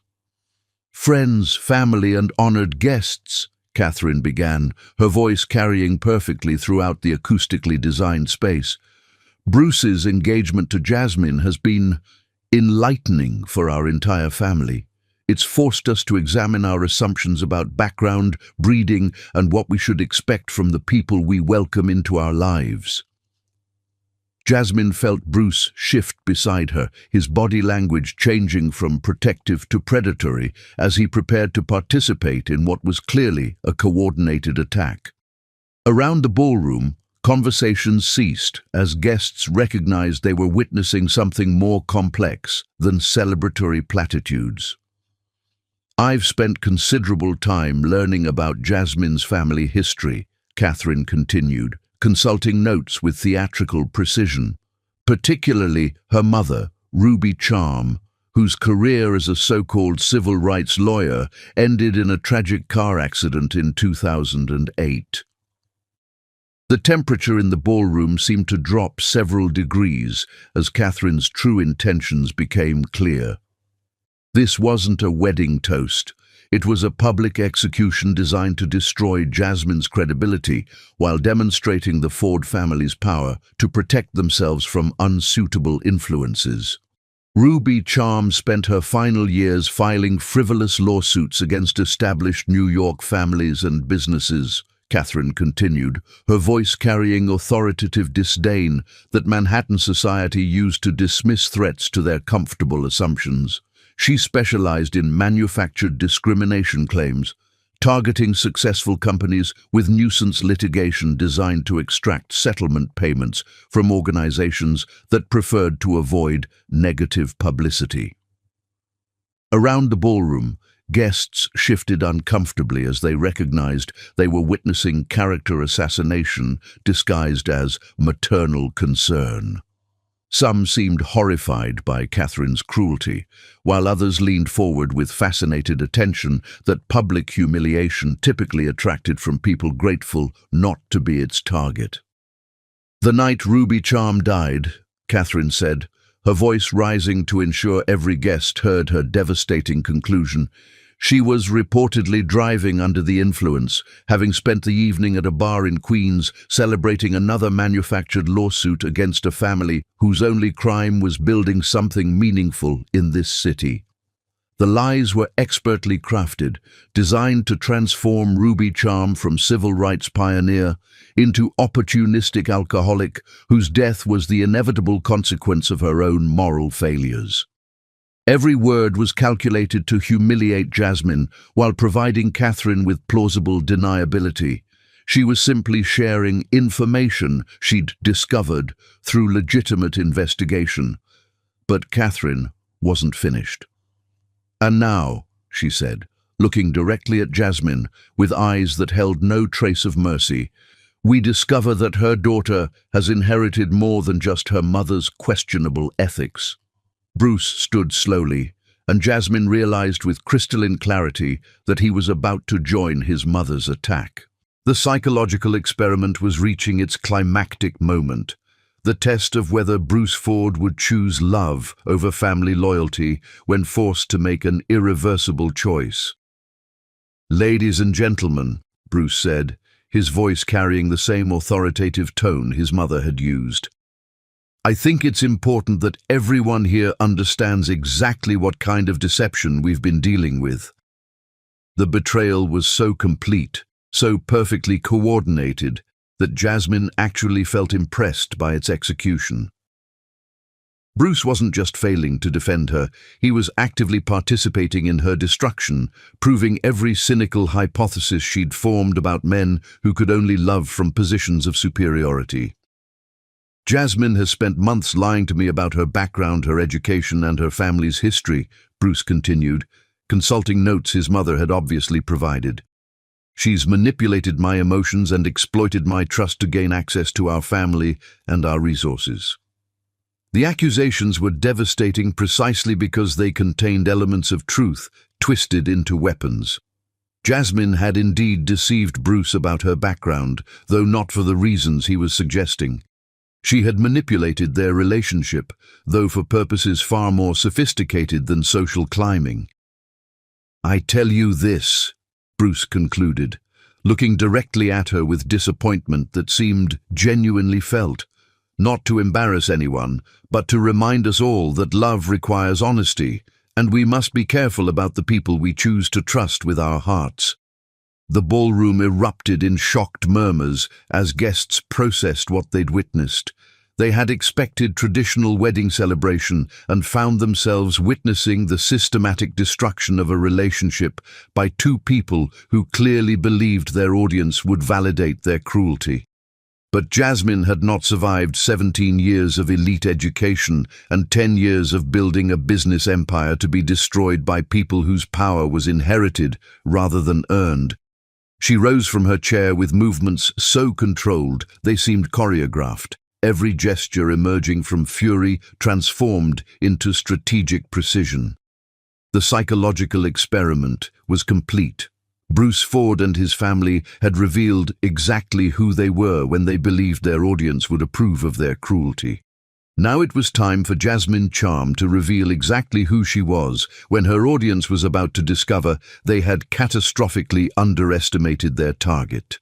"Friends, family, and honored guests," Catherine began, her voice carrying perfectly throughout the acoustically designed space. "Bruce's engagement to Jasmine has been enlightening for our entire family. It's forced us to examine our assumptions about background, breeding, and what we should expect from the people we welcome into our lives." Jasmine felt Bruce shift beside her, his body language changing from protective to predatory as he prepared to participate in what was clearly a coordinated attack. Around the ballroom, conversations ceased as guests recognized they were witnessing something more complex than celebratory platitudes. "I've spent considerable time learning about Jasmine's family history," Catherine continued, consulting notes with theatrical precision, particularly her mother, Ruby Charm, whose career as a so-called civil rights lawyer ended in a tragic car accident in 2008. The temperature in the ballroom seemed to drop several degrees as Catherine's true intentions became clear. This wasn't a wedding toast. It was a public execution designed to destroy Jasmine's credibility while demonstrating the Ford family's power to protect themselves from unsuitable influences. Ruby Charm spent her final years filing frivolous lawsuits against established New York families and businesses, Catherine continued, her voice carrying authoritative disdain that Manhattan society used to dismiss threats to their comfortable assumptions. She specialized in manufactured discrimination claims, targeting successful companies with nuisance litigation designed to extract settlement payments from organizations that preferred to avoid negative publicity. Around the ballroom, guests shifted uncomfortably as they recognized they were witnessing character assassination disguised as maternal concern. Some seemed horrified by Catherine's cruelty, while others leaned forward with fascinated attention that public humiliation typically attracted from people grateful not to be its target. "The night Ruby Charm died," Catherine said, her voice rising to ensure every guest heard her devastating conclusion, She was reportedly driving under the influence, having spent the evening at a bar in Queens celebrating another manufactured lawsuit against a family whose only crime was building something meaningful in this city. The lies were expertly crafted, designed to transform Ruby Charm from civil rights pioneer into opportunistic alcoholic whose death was the inevitable consequence of her own moral failures. Every word was calculated to humiliate Jasmine while providing Catherine with plausible deniability. She was simply sharing information she'd discovered through legitimate investigation. But Catherine wasn't finished. "And now," she said, looking directly at Jasmine with eyes that held no trace of mercy, "we discover that her daughter has inherited more than just her mother's questionable ethics." Bruce stood slowly, and Jasmine realized with crystalline clarity that he was about to join his mother's attack. The psychological experiment was reaching its climactic moment, the test of whether Bruce Ford would choose love over family loyalty when forced to make an irreversible choice. "Ladies and gentlemen," Bruce said, his voice carrying the same authoritative tone his mother had used, "I think it's important that everyone here understands exactly what kind of deception we've been dealing with." The betrayal was so complete, so perfectly coordinated, that Jasmine actually felt impressed by its execution. Bruce wasn't just failing to defend her, he was actively participating in her destruction, proving every cynical hypothesis she'd formed about men who could only love from positions of superiority. "Jasmine has spent months lying to me about her background, her education, and her family's history," Bruce continued, consulting notes his mother had obviously provided. "She's manipulated my emotions and exploited my trust to gain access to our family and our resources." The accusations were devastating precisely because they contained elements of truth twisted into weapons. Jasmine had indeed deceived Bruce about her background, though not for the reasons he was suggesting. She had manipulated their relationship, though for purposes far more sophisticated than social climbing. "I tell you this," Bruce concluded, looking directly at her with disappointment that seemed genuinely felt, not to embarrass anyone, but to remind us all that love requires honesty, and we must be careful about the people we choose to trust with our hearts. The ballroom erupted in shocked murmurs as guests processed what they'd witnessed. They had expected traditional wedding celebration and found themselves witnessing the systematic destruction of a relationship by two people who clearly believed their audience would validate their cruelty. But Jasmine had not survived 17 years of elite education and 10 years of building a business empire to be destroyed by people whose power was inherited rather than earned. She rose from her chair with movements so controlled they seemed choreographed, every gesture emerging from fury transformed into strategic precision. The psychological experiment was complete. Bruce Ford and his family had revealed exactly who they were when they believed their audience would approve of their cruelty. Now it was time for Jasmine Charm to reveal exactly who she was when her audience was about to discover they had catastrophically underestimated their target.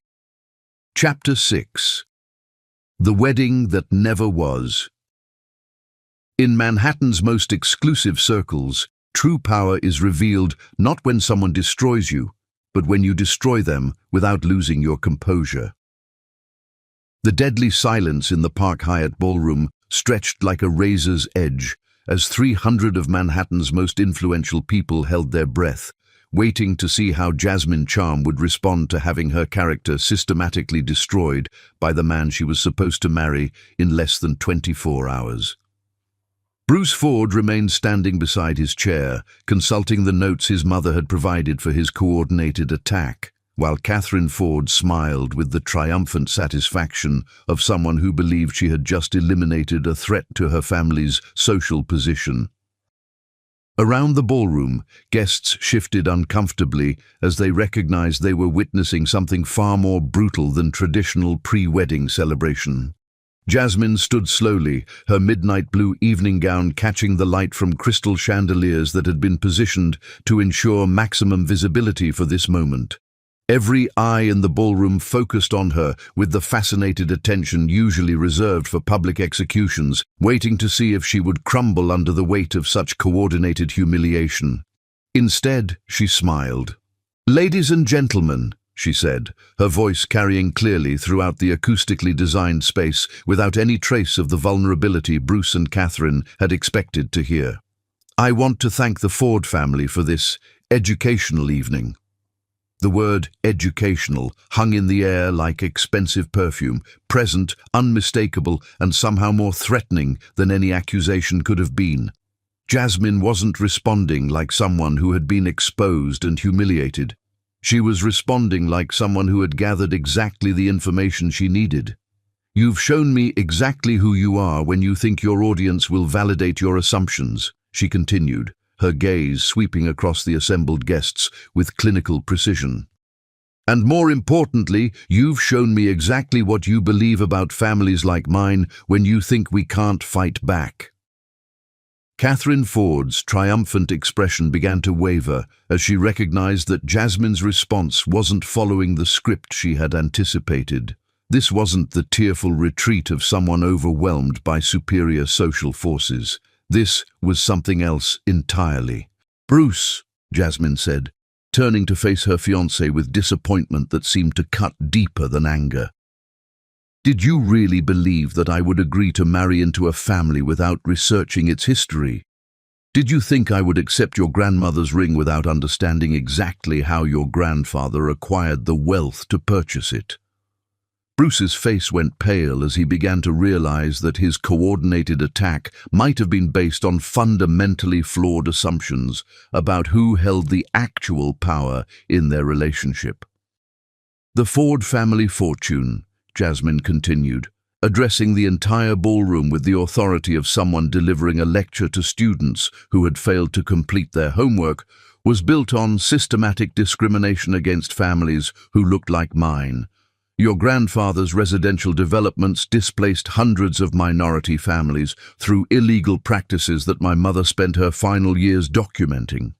Chapter 6. The Wedding That Never Was. In Manhattan's most exclusive circles, true power is revealed not when someone destroys you, but when you destroy them without losing your composure. The deadly silence in the Park Hyatt ballroom stretched like a razor's edge as 300 of Manhattan's most influential people held their breath, waiting to see how Jasmine Charm would respond to having her character systematically destroyed by the man she was supposed to marry in less than 24 hours. Bruce Ford remained standing beside his chair, consulting the notes his mother had provided for his coordinated attack, while Catherine Ford smiled with the triumphant satisfaction of someone who believed she had just eliminated a threat to her family's social position. Around the ballroom, guests shifted uncomfortably as they recognized they were witnessing something far more brutal than traditional pre-wedding celebration. Jasmine stood slowly, her midnight blue evening gown catching the light from crystal chandeliers that had been positioned to ensure maximum visibility for this moment. Every eye in the ballroom focused on her with the fascinated attention usually reserved for public executions, waiting to see if she would crumble under the weight of such coordinated humiliation. Instead, she smiled. "Ladies and gentlemen," she said, her voice carrying clearly throughout the acoustically designed space without any trace of the vulnerability Bruce and Catherine had expected to hear. "I want to thank the Ford family for this educational evening." The word educational hung in the air like expensive perfume, present, unmistakable, and somehow more threatening than any accusation could have been. Jasmine wasn't responding like someone who had been exposed and humiliated. She was responding like someone who had gathered exactly the information she needed. "You've shown me exactly who you are when you think your audience will validate your assumptions," she continued, her gaze sweeping across the assembled guests with clinical precision. "And more importantly, you've shown me exactly what you believe about families like mine when you think we can't fight back." Catherine Ford's triumphant expression began to waver as she recognized that Jasmine's response wasn't following the script she had anticipated. This wasn't the tearful retreat of someone overwhelmed by superior social forces. This was something else entirely. "Bruce," Jasmine said, turning to face her fiancé with disappointment that seemed to cut deeper than anger. "Did you really believe that I would agree to marry into a family without researching its history? Did you think I would accept your grandmother's ring without understanding exactly how your grandfather acquired the wealth to purchase it?" Bruce's face went pale as he began to realize that his coordinated attack might have been based on fundamentally flawed assumptions about who held the actual power in their relationship. "The Ford family fortune," Jasmine continued, addressing the entire ballroom with the authority of someone delivering a lecture to students who had failed to complete their homework, "was built on systematic discrimination against families who looked like mine. Your grandfather's residential developments displaced hundreds of minority families through illegal practices that my mother spent her final years documenting."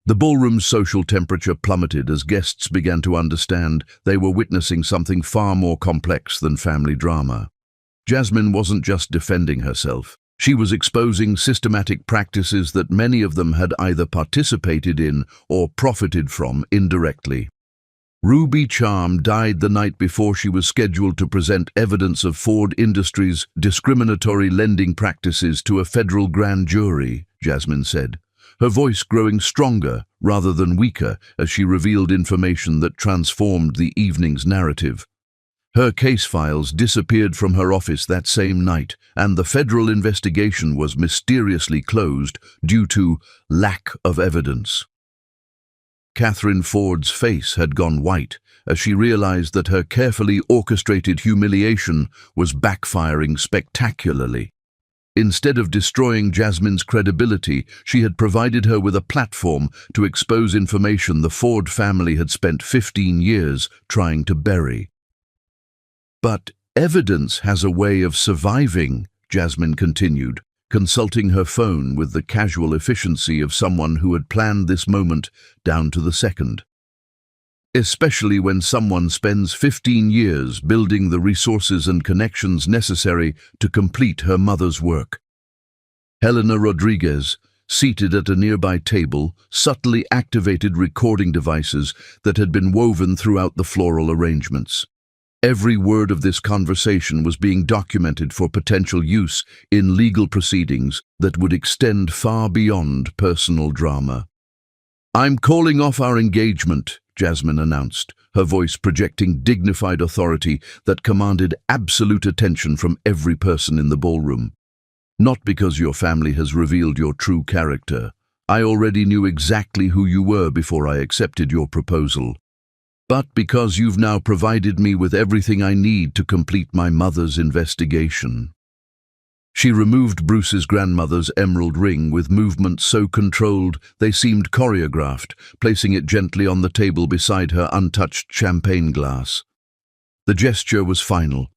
The ballroom's social temperature plummeted as guests began to understand they were witnessing something far more complex than family drama. Jasmine wasn't just defending herself. She was exposing systematic practices that many of them had either participated in or profited from indirectly. Ruby Charm died the night before she was scheduled to present evidence of Ford Industries' discriminatory lending practices to a federal grand jury, Jasmine said, her voice growing stronger rather than weaker as she revealed information that transformed the evening's narrative. Her case files disappeared from her office that same night, and the federal investigation was mysteriously closed due to lack of evidence. Catherine Ford's face had gone white as she realized that her carefully orchestrated humiliation was backfiring spectacularly. Instead of destroying Jasmine's credibility, she had provided her with a platform to expose information the Ford family had spent 15 years trying to bury. "But evidence has a way of surviving," Jasmine continued, consulting her phone with the casual efficiency of someone who had planned this moment down to the second. "Especially when someone spends 15 years building the resources and connections necessary to complete her mother's work." Helena Rodriguez, seated at a nearby table, subtly activated recording devices that had been woven throughout the floral arrangements. Every word of this conversation was being documented for potential use in legal proceedings that would extend far beyond personal drama. "I'm calling off our engagement," Jasmine announced, her voice projecting dignified authority that commanded absolute attention from every person in the ballroom. "Not because your family has revealed your true character. I already knew exactly who you were before I accepted your proposal. But because you've now provided me with everything I need to complete my mother's investigation." She removed Bruce's grandmother's emerald ring with movements so controlled they seemed choreographed, placing it gently on the table beside her untouched champagne glass. The gesture was final.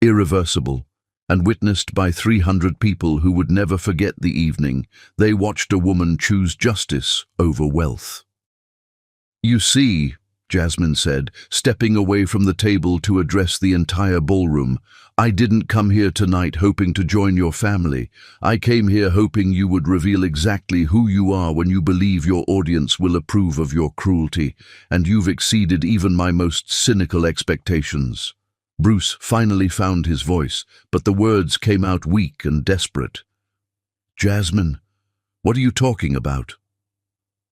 irreversible, and witnessed by 300 people who would never forget the evening. They watched a woman choose justice over wealth. "You see," Jasmine said, stepping away from the table to address the entire ballroom, "I didn't come here tonight hoping to join your family. I came here hoping you would reveal exactly who you are when you believe your audience will approve of your cruelty, and you've exceeded even my most cynical expectations." Bruce finally found his voice, but the words came out weak and desperate. "Jasmine, what are you talking about?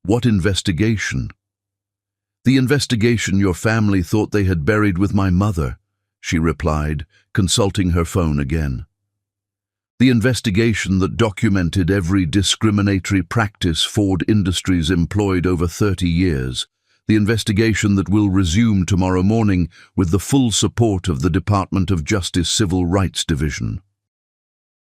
What investigation?" "The investigation your family thought they had buried with my mother," she replied, consulting her phone again. "The investigation that documented every discriminatory practice Ford Industries employed over 30 years. The investigation that will resume tomorrow morning with the full support of the Department of Justice Civil Rights Division."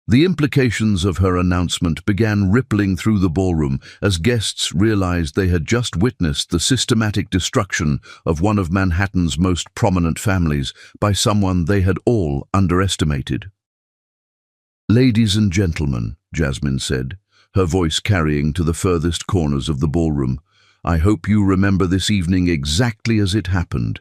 The implications of her announcement began rippling through the ballroom as guests realized they had just witnessed the systematic destruction of one of Manhattan's most prominent families by someone they had all underestimated. "Ladies and gentlemen," Jasmine said, her voice carrying to the furthest corners of the ballroom, "I hope you remember this evening exactly as it happened,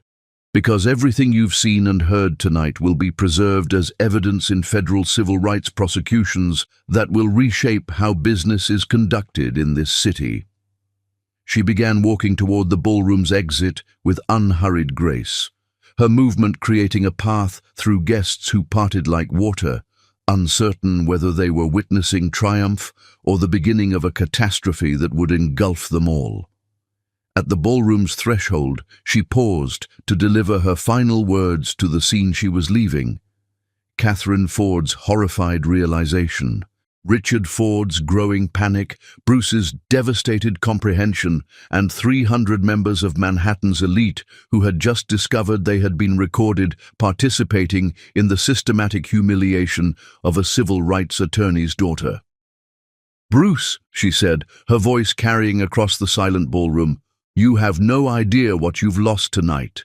because everything you've seen and heard tonight will be preserved as evidence in federal civil rights prosecutions that will reshape how business is conducted in this city." She began walking toward the ballroom's exit with unhurried grace, her movement creating a path through guests who parted like water, uncertain whether they were witnessing triumph or the beginning of a catastrophe that would engulf them all. At the ballroom's threshold, she paused to deliver her final words to the scene she was leaving. Catherine Ford's horrified realization, Richard Ford's growing panic, Bruce's devastated comprehension, and 300 members of Manhattan's elite who had just discovered they had been recorded participating in the systematic humiliation of a civil rights attorney's daughter. "Bruce," she said, her voice carrying across the silent ballroom, "you have no idea what you've lost tonight,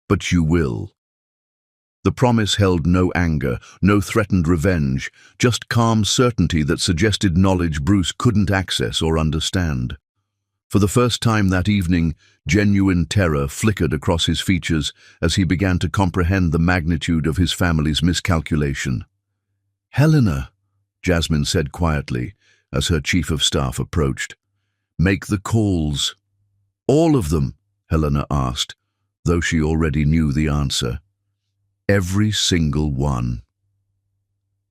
but you will." The promise held no anger, no threatened revenge, just calm certainty that suggested knowledge Bruce couldn't access or understand. For the first time that evening, genuine terror flickered across his features as he began to comprehend the magnitude of his family's miscalculation. "Helena," Jasmine said quietly as her chief of staff approached, "make the calls." "All of them?" Helena asked, though she already knew the answer. "Every single one."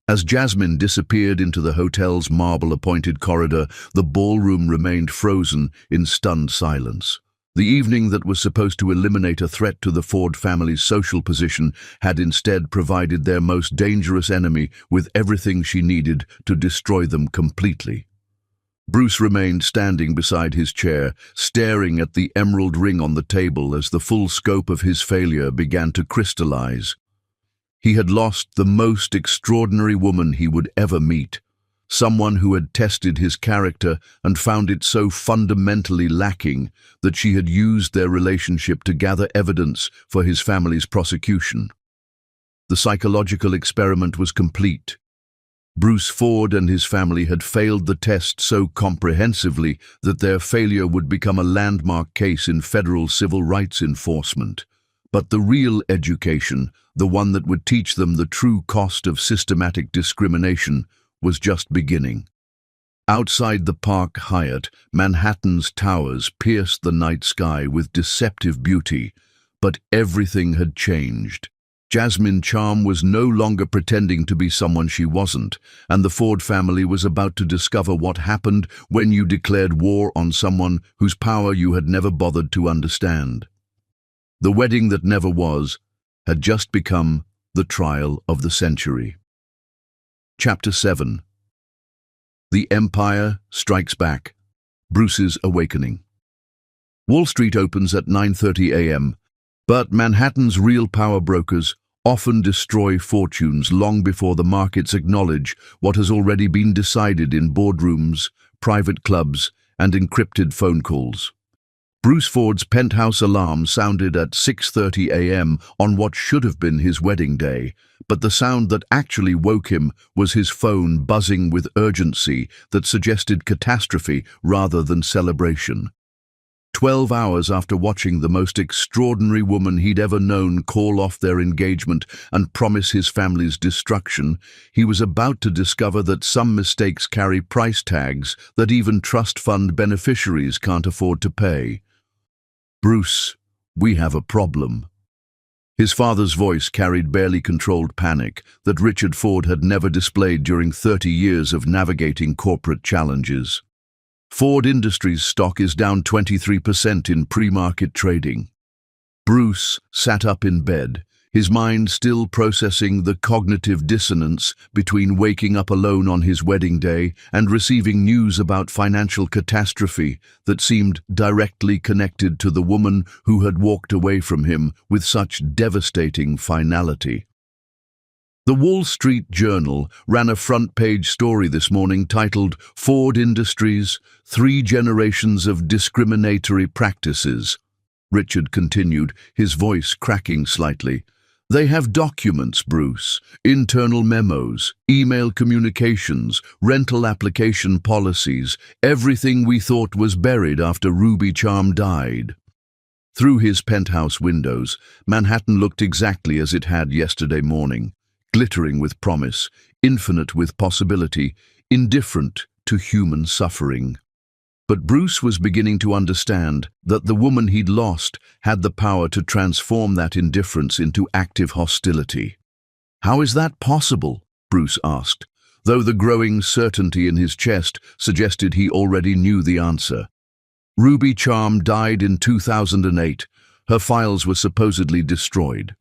As Jasmine disappeared into the hotel's marble-appointed corridor, the ballroom remained frozen in stunned silence. The evening that was supposed to eliminate a threat to the Ford family's social position had instead provided their most dangerous enemy with everything she needed to destroy them completely. Bruce remained standing beside his chair, staring at the emerald ring on the table as the full scope of his failure began to crystallize. He had lost the most extraordinary woman he would ever meet, someone who had tested his character and found it so fundamentally lacking that she had used their relationship to gather evidence for his family's prosecution. The psychological experiment was complete. Bruce Ford and his family had failed the test so comprehensively that their failure would become a landmark case in federal civil rights enforcement. But the real education, the one that would teach them the true cost of systematic discrimination, was just beginning. Outside the Park Hyatt, Manhattan's towers pierced the night sky with deceptive beauty, but everything had changed. Jasmine Charm was no longer pretending to be someone she wasn't, and the Ford family was about to discover what happened when you declared war on someone whose power you had never bothered to understand. The wedding that never was had just become the trial of the century. Chapter 7. The Empire Strikes Back. Bruce's Awakening. Wall Street opens at 9:30 a.m., but Manhattan's real power brokers often destroy fortunes long before the markets acknowledge what has already been decided in boardrooms, private clubs, and encrypted phone calls. Bruce Ford's penthouse alarm sounded at 6:30 a.m. on what should have been his wedding day, but the sound that actually woke him was his phone buzzing with urgency that suggested catastrophe rather than celebration. 12 hours after watching the most extraordinary woman he'd ever known call off their engagement and promise his family's destruction, he was about to discover that some mistakes carry price tags that even trust fund beneficiaries can't afford to pay. "Bruce, we have a problem." His father's voice carried barely controlled panic that Richard Ford had never displayed during 30 years of navigating corporate challenges. Ford Industries stock is down 23% in pre-market trading. Bruce sat up in bed, his mind still processing the cognitive dissonance between waking up alone on his wedding day and receiving news about financial catastrophe that seemed directly connected to the woman who had walked away from him with such devastating finality. The Wall Street Journal ran a front-page story this morning titled "Ford Industries, 3 Generations of Discriminatory Practices." Richard continued, his voice cracking slightly. "They have documents, Bruce, internal memos, email communications, rental application policies, everything we thought was buried after Ruby Charm died." Through his penthouse windows, Manhattan looked exactly as it had yesterday morning, glittering with promise, infinite with possibility, indifferent to human suffering. But Bruce was beginning to understand that the woman he'd lost had the power to transform that indifference into active hostility. "How is that possible?" Bruce asked, though the growing certainty in his chest suggested he already knew the answer. "Ruby Charm died in 2008. Her files were supposedly destroyed.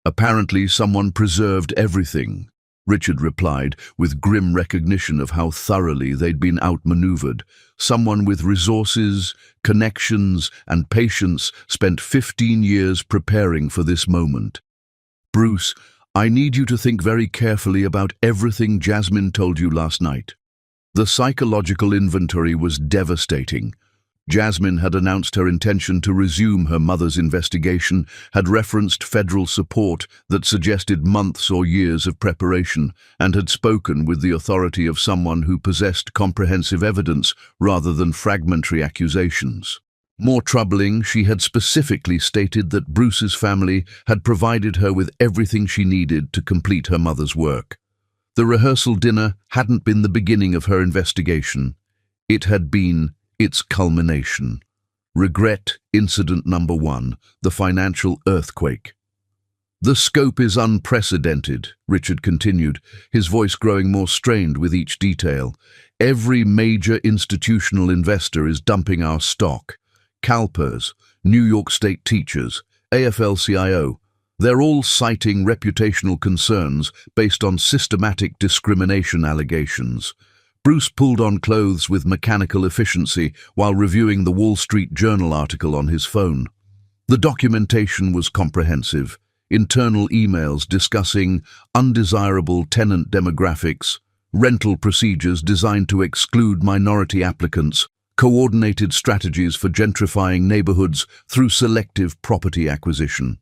Apparently someone preserved everything," Richard replied, with grim recognition of how thoroughly they'd been outmaneuvered. "Someone with resources, connections, and patience spent 15 years preparing for this moment. Bruce, I need you to think very carefully about everything Jasmine told you last night." The psychological inventory was devastating. Jasmine had announced her intention to resume her mother's investigation, had referenced federal support that suggested months or years of preparation, and had spoken with the authority of someone who possessed comprehensive evidence rather than fragmentary accusations. More troubling, she had specifically stated that Bruce's family had provided her with everything she needed to complete her mother's work. The rehearsal dinner hadn't been the beginning of her investigation. It had been its culmination. Regret incident number 1, the financial earthquake. "The scope is unprecedented," Richard continued, his voice growing more strained with each detail. "Every major institutional investor is dumping our stock. CalPERS, New York State teachers, AFL-CIO. They're all citing reputational concerns based on systematic discrimination allegations." Bruce pulled on clothes with mechanical efficiency while reviewing the Wall Street Journal article on his phone. The documentation was comprehensive. Internal emails discussing undesirable tenant demographics, rental procedures designed to exclude minority applicants, coordinated strategies for gentrifying neighborhoods through selective property acquisition.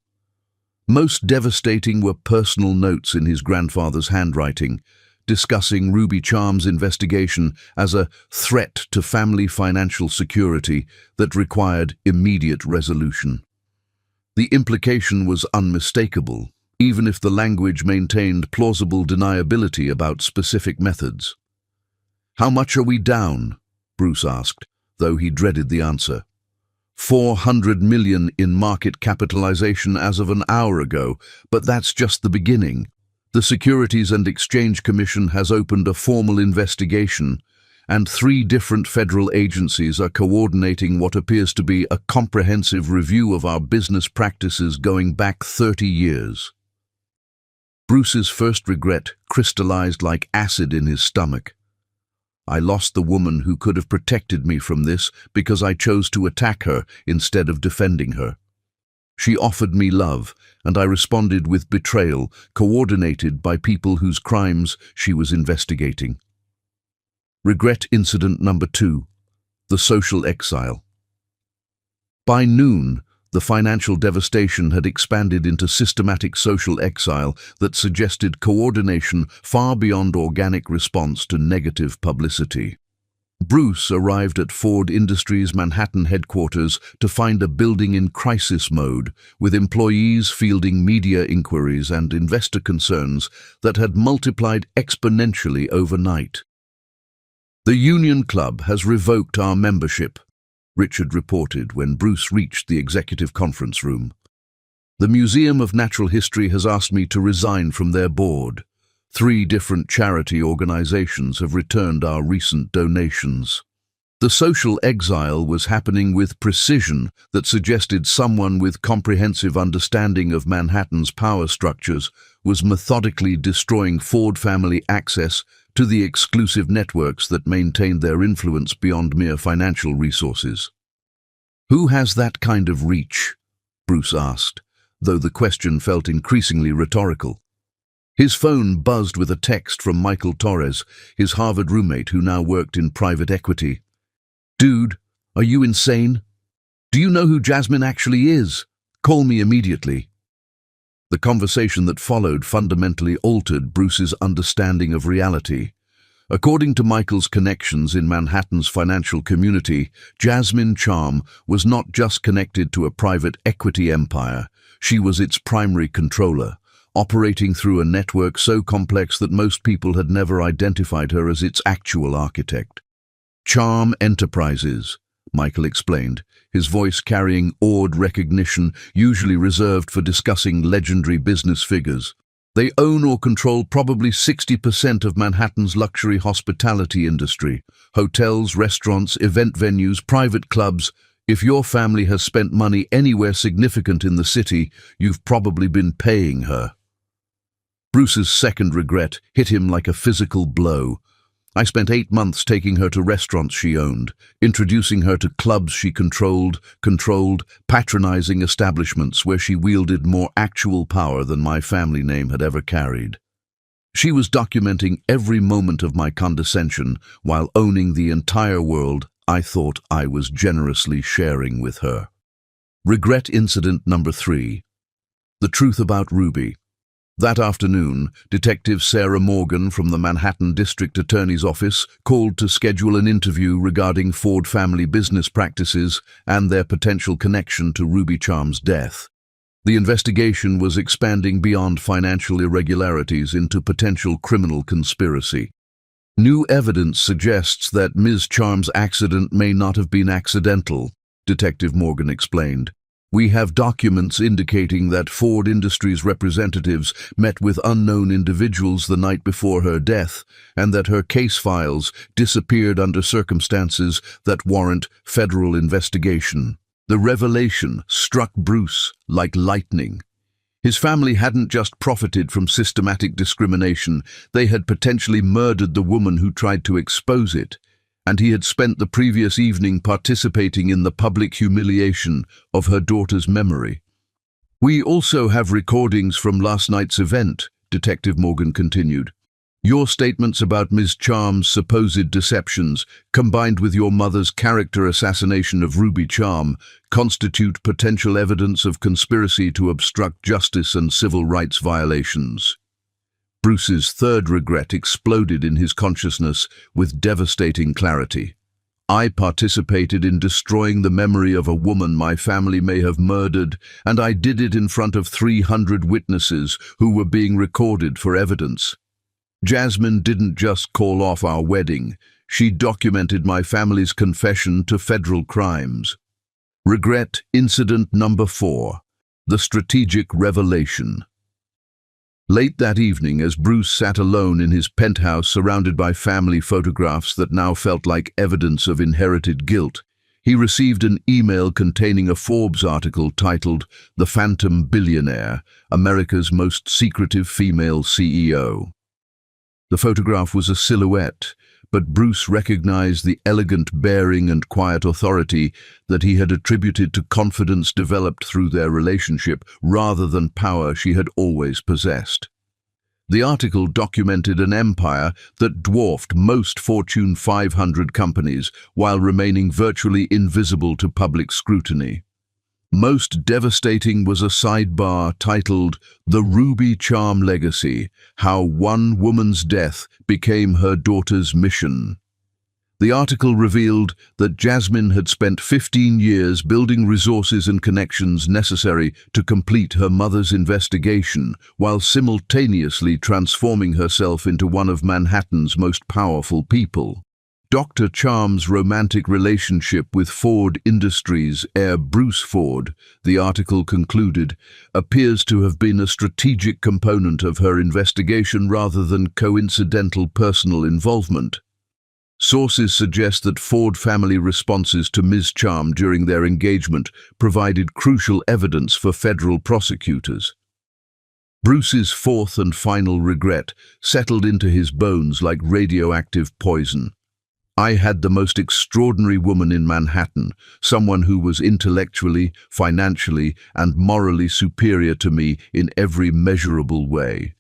Most devastating were personal notes in his grandfather's handwriting, discussing Ruby Charm's investigation as a threat to family financial security that required immediate resolution. The implication was unmistakable, even if the language maintained plausible deniability about specific methods. "How much are we down?" Bruce asked, though he dreaded the answer. $400 million in market capitalization as of an hour ago, but that's just the beginning. The Securities and Exchange Commission has opened a formal investigation, and 3 different federal agencies are coordinating what appears to be a comprehensive review of our business practices going back 30 years. Bruce's first regret crystallized like acid in his stomach. "I lost the woman who could have protected me from this because I chose to attack her instead of defending her. She offered me love, and I responded with betrayal, coordinated by people whose crimes she was investigating." Regret incident number 2, the social exile. By noon, the financial devastation had expanded into systematic social exile that suggested coordination far beyond organic response to negative publicity. Bruce arrived at Ford Industries' Manhattan headquarters to find a building in crisis mode, with employees fielding media inquiries and investor concerns that had multiplied exponentially overnight. "The Union Club has revoked our membership," Richard reported when Bruce reached the executive conference room. "The Museum of Natural History has asked me to resign from their board. 3 different charity organizations have returned our recent donations." The social exile was happening with precision that suggested someone with comprehensive understanding of Manhattan's power structures was methodically destroying Ford family access to the exclusive networks that maintained their influence beyond mere financial resources. "Who has that kind of reach?" Bruce asked, though the question felt increasingly rhetorical. His phone buzzed with a text from Michael Torres, his Harvard roommate who now worked in private equity. "Dude, are you insane? Do you know who Jasmine actually is? Call me immediately." The conversation that followed fundamentally altered Bruce's understanding of reality. According to Michael's connections in Manhattan's financial community, Jasmine Charm was not just connected to a private equity empire, she was its primary controller, operating through a network so complex that most people had never identified her as its actual architect. "Charm Enterprises," Michael explained, his voice carrying awed recognition usually reserved for discussing legendary business figures. "They own or control probably 60% of Manhattan's luxury hospitality industry. Hotels, restaurants, event venues, private clubs. If your family has spent money anywhere significant in the city, you've probably been paying her." Bruce's second regret hit him like a physical blow. "I spent 8 months taking her to restaurants she owned, introducing her to clubs she controlled, patronizing establishments where she wielded more actual power than my family name had ever carried. She was documenting every moment of my condescension while owning the entire world I thought I was generously sharing with her." Regret incident number 3. The truth about Ruby. That afternoon, Detective Sarah Morgan from the Manhattan District Attorney's Office called to schedule an interview regarding Ford family business practices and their potential connection to Ruby Charm's death. The investigation was expanding beyond financial irregularities into potential criminal conspiracy. "New evidence suggests that Ms. Charm's accident may not have been accidental," Detective Morgan explained. "We have documents indicating that Ford Industries representatives met with unknown individuals the night before her death, and that her case files disappeared under circumstances that warrant federal investigation." The revelation struck Bruce like lightning. His family hadn't just profited from systematic discrimination, they had potentially murdered the woman who tried to expose it. And he had spent the previous evening participating in the public humiliation of her daughter's memory. "We also have recordings from last night's event," Detective Morgan continued. "Your statements about Ms. Charm's supposed deceptions, combined with your mother's character assassination of Ruby Charm, constitute potential evidence of conspiracy to obstruct justice and civil rights violations." Bruce's third regret exploded in his consciousness with devastating clarity. "I participated in destroying the memory of a woman my family may have murdered, and I did it in front of 300 witnesses who were being recorded for evidence. Jasmine didn't just call off our wedding, she documented my family's confession to federal crimes." Regret incident number 4. The strategic revelation. Late that evening, as Bruce sat alone in his penthouse surrounded by family photographs that now felt like evidence of inherited guilt, he received an email containing a Forbes article titled "The Phantom Billionaire, America's Most Secretive Female CEO." The photograph was a silhouette, but Bruce recognized the elegant bearing and quiet authority that he had attributed to confidence developed through their relationship rather than power she had always possessed. The article documented an empire that dwarfed most Fortune 500 companies while remaining virtually invisible to public scrutiny. Most devastating was a sidebar titled "The Ruby Charm Legacy: How One Woman's Death Became Her Daughter's Mission." The article revealed that Jasmine had spent 15 years building resources and connections necessary to complete her mother's investigation, while simultaneously transforming herself into one of Manhattan's most powerful people. Dr. Charm's romantic relationship with Ford Industries heir Bruce Ford, the article concluded, appears to have been a strategic component of her investigation rather than coincidental personal involvement. Sources suggest that Ford family responses to Ms. Charm during their engagement provided crucial evidence for federal prosecutors. Bruce's fourth and final regret settled into his bones like radioactive poison. "I had the most extraordinary woman in Manhattan, someone who was intellectually, financially, and morally superior to me in every measurable way.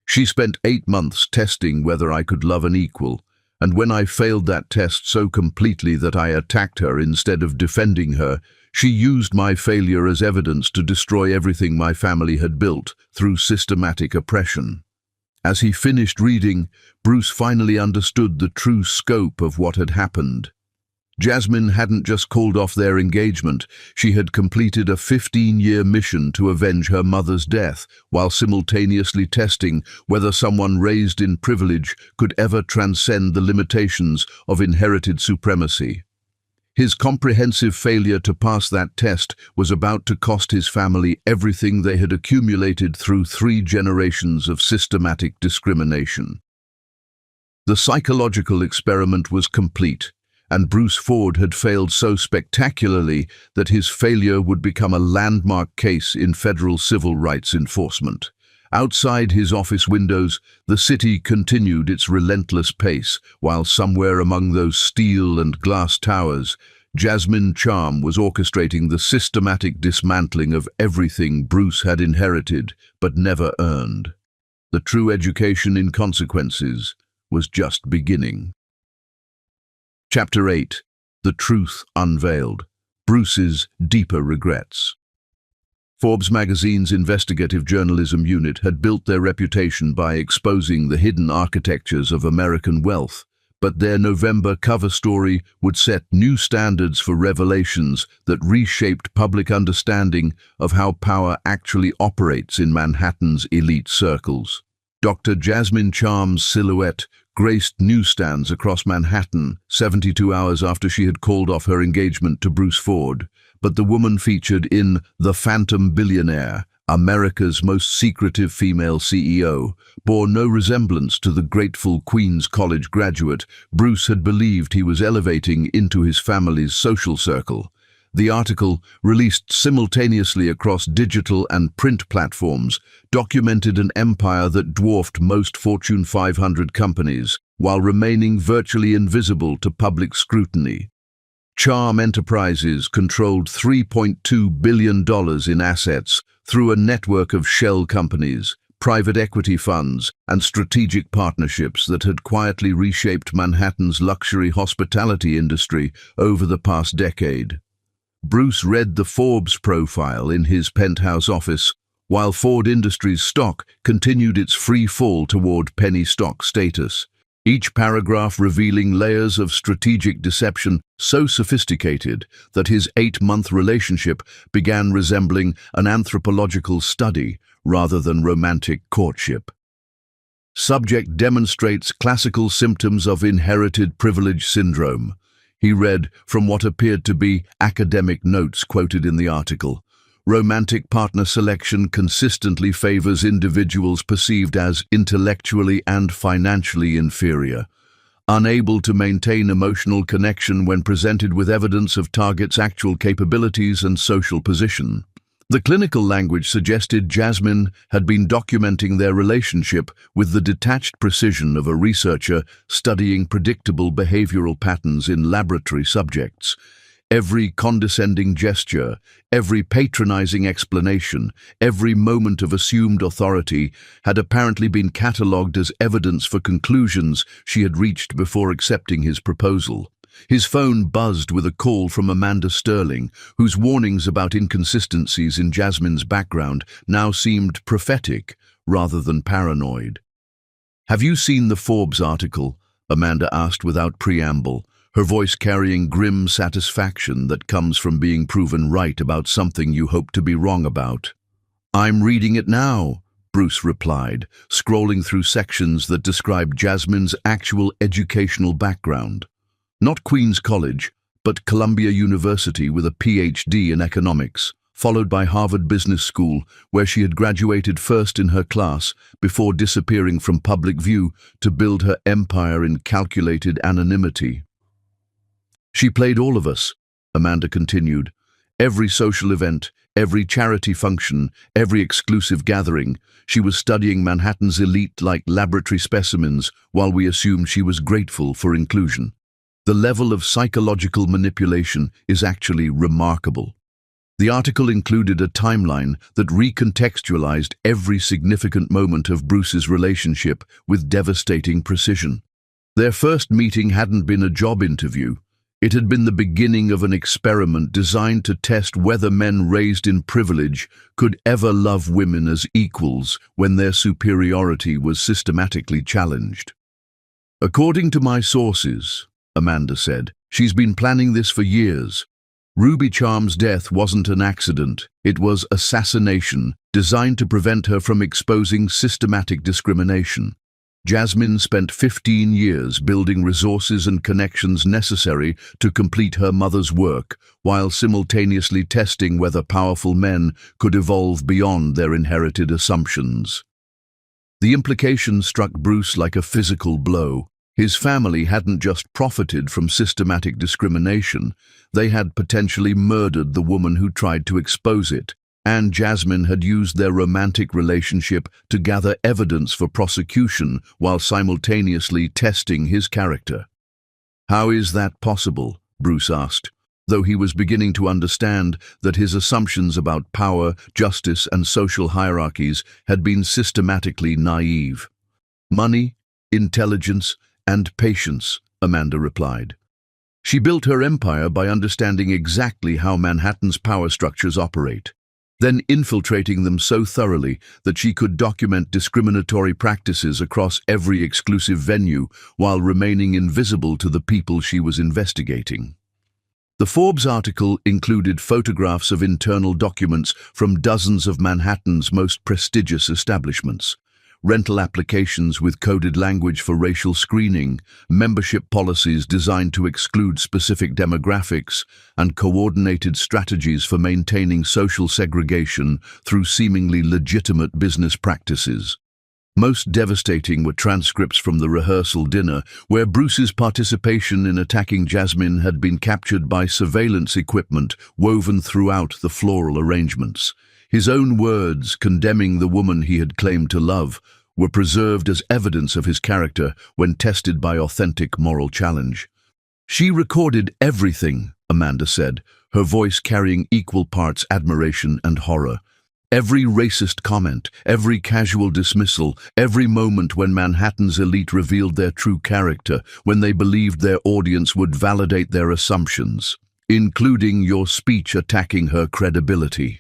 She spent 8 months testing whether I could love an equal, and when I failed that test so completely that I attacked her instead of defending her, she used my failure as evidence to destroy everything my family had built through systematic oppression." As he finished reading, Bruce finally understood the true scope of what had happened. Jasmine hadn't just called off their engagement, she had completed a 15-year mission to avenge her mother's death, while simultaneously testing whether someone raised in privilege could ever transcend the limitations of inherited supremacy. His comprehensive failure to pass that test was about to cost his family everything they had accumulated through 3 generations of systematic discrimination. The psychological experiment was complete, and Bruce Ford had failed so spectacularly that his failure would become a landmark case in federal civil rights enforcement. Outside his office windows, the city continued its relentless pace, while somewhere among those steel and glass towers, Jasmine Charm was orchestrating the systematic dismantling of everything Bruce had inherited but never earned. The true education in consequences was just beginning. Chapter 8. The Truth Unveiled. Bruce's Deeper Regrets. Forbes magazine's investigative journalism unit had built their reputation by exposing the hidden architectures of American wealth, but their November cover story would set new standards for revelations that reshaped public understanding of how power actually operates in Manhattan's elite circles. Dr. Jasmine Charm's silhouette graced newsstands across Manhattan 72 hours after she had called off her engagement to Bruce Ford, but the woman featured in The Phantom Billionaire, America's most secretive female CEO, bore no resemblance to the grateful Queens College graduate Bruce had believed he was elevating into his family's social circle. The article, released simultaneously across digital and print platforms, documented an empire that dwarfed most Fortune 500 companies, while remaining virtually invisible to public scrutiny. Charm Enterprises controlled $3.2 billion in assets through a network of shell companies, private equity funds, and strategic partnerships that had quietly reshaped Manhattan's luxury hospitality industry over the past decade. Bruce read the Forbes profile in his penthouse office, while Ford Industries stock continued its free fall toward penny stock status, each paragraph revealing layers of strategic deception so sophisticated that his 8-month relationship began resembling an anthropological study rather than romantic courtship. Subject demonstrates classical symptoms of inherited privilege syndrome, he read from what appeared to be academic notes quoted in the article. Romantic partner selection consistently favors individuals perceived as intellectually and financially inferior, unable to maintain emotional connection when presented with evidence of target's actual capabilities and social position. The clinical language suggested Jasmine had been documenting their relationship with the detached precision of a researcher studying predictable behavioral patterns in laboratory subjects. Every condescending gesture, every patronizing explanation, every moment of assumed authority had apparently been catalogued as evidence for conclusions she had reached before accepting his proposal. His phone buzzed with a call from Amanda Sterling, whose warnings about inconsistencies in Jasmine's background now seemed prophetic rather than paranoid. "Have you seen the Forbes article?" Amanda asked without preamble, her voice carrying grim satisfaction that comes from being proven right about something you hope to be wrong about. "I'm reading it now," Bruce replied, scrolling through sections that described Jasmine's actual educational background. Not Queen's College, but Columbia University with a PhD in economics, followed by Harvard Business School, where she had graduated first in her class before disappearing from public view to build her empire in calculated anonymity. "She played all of us," Amanda continued. "Every social event, every charity function, every exclusive gathering. She was studying Manhattan's elite like laboratory specimens while we assumed she was grateful for inclusion. The level of psychological manipulation is actually remarkable." The article included a timeline that recontextualized every significant moment of Bruce's relationship with devastating precision. Their first meeting hadn't been a job interview. It had been the beginning of an experiment designed to test whether men raised in privilege could ever love women as equals when their superiority was systematically challenged. "According to my sources," Amanda said, "she's been planning this for years. Ruby Charm's death wasn't an accident. It was assassination, designed to prevent her from exposing systematic discrimination. Jasmine spent 15 years building resources and connections necessary to complete her mother's work, while simultaneously testing whether powerful men could evolve beyond their inherited assumptions." The implication struck Bruce like a physical blow. His family hadn't just profited from systematic discrimination, they had potentially murdered the woman who tried to expose it, and Jasmine had used their romantic relationship to gather evidence for prosecution while simultaneously testing his character. "How is that possible?" Bruce asked, though he was beginning to understand that his assumptions about power, justice, and social hierarchies had been systematically naive. "Money, intelligence, and patience," Amanda replied. "She built her empire by understanding exactly how Manhattan's power structures operate, then infiltrating them so thoroughly that she could document discriminatory practices across every exclusive venue while remaining invisible to the people she was investigating." The Forbes article included photographs of internal documents from dozens of Manhattan's most prestigious establishments. Rental applications with coded language for racial screening, membership policies designed to exclude specific demographics, and coordinated strategies for maintaining social segregation through seemingly legitimate business practices. Most devastating were transcripts from the rehearsal dinner, where Bruce's participation in attacking Jasmine had been captured by surveillance equipment woven throughout the floral arrangements. His own words, condemning the woman he had claimed to love, were preserved as evidence of his character when tested by authentic moral challenge. "She recorded everything," Amanda said, her voice carrying equal parts admiration and horror. "Every racist comment, every casual dismissal, every moment when Manhattan's elite revealed their true character, when they believed their audience would validate their assumptions, including your speech attacking her credibility."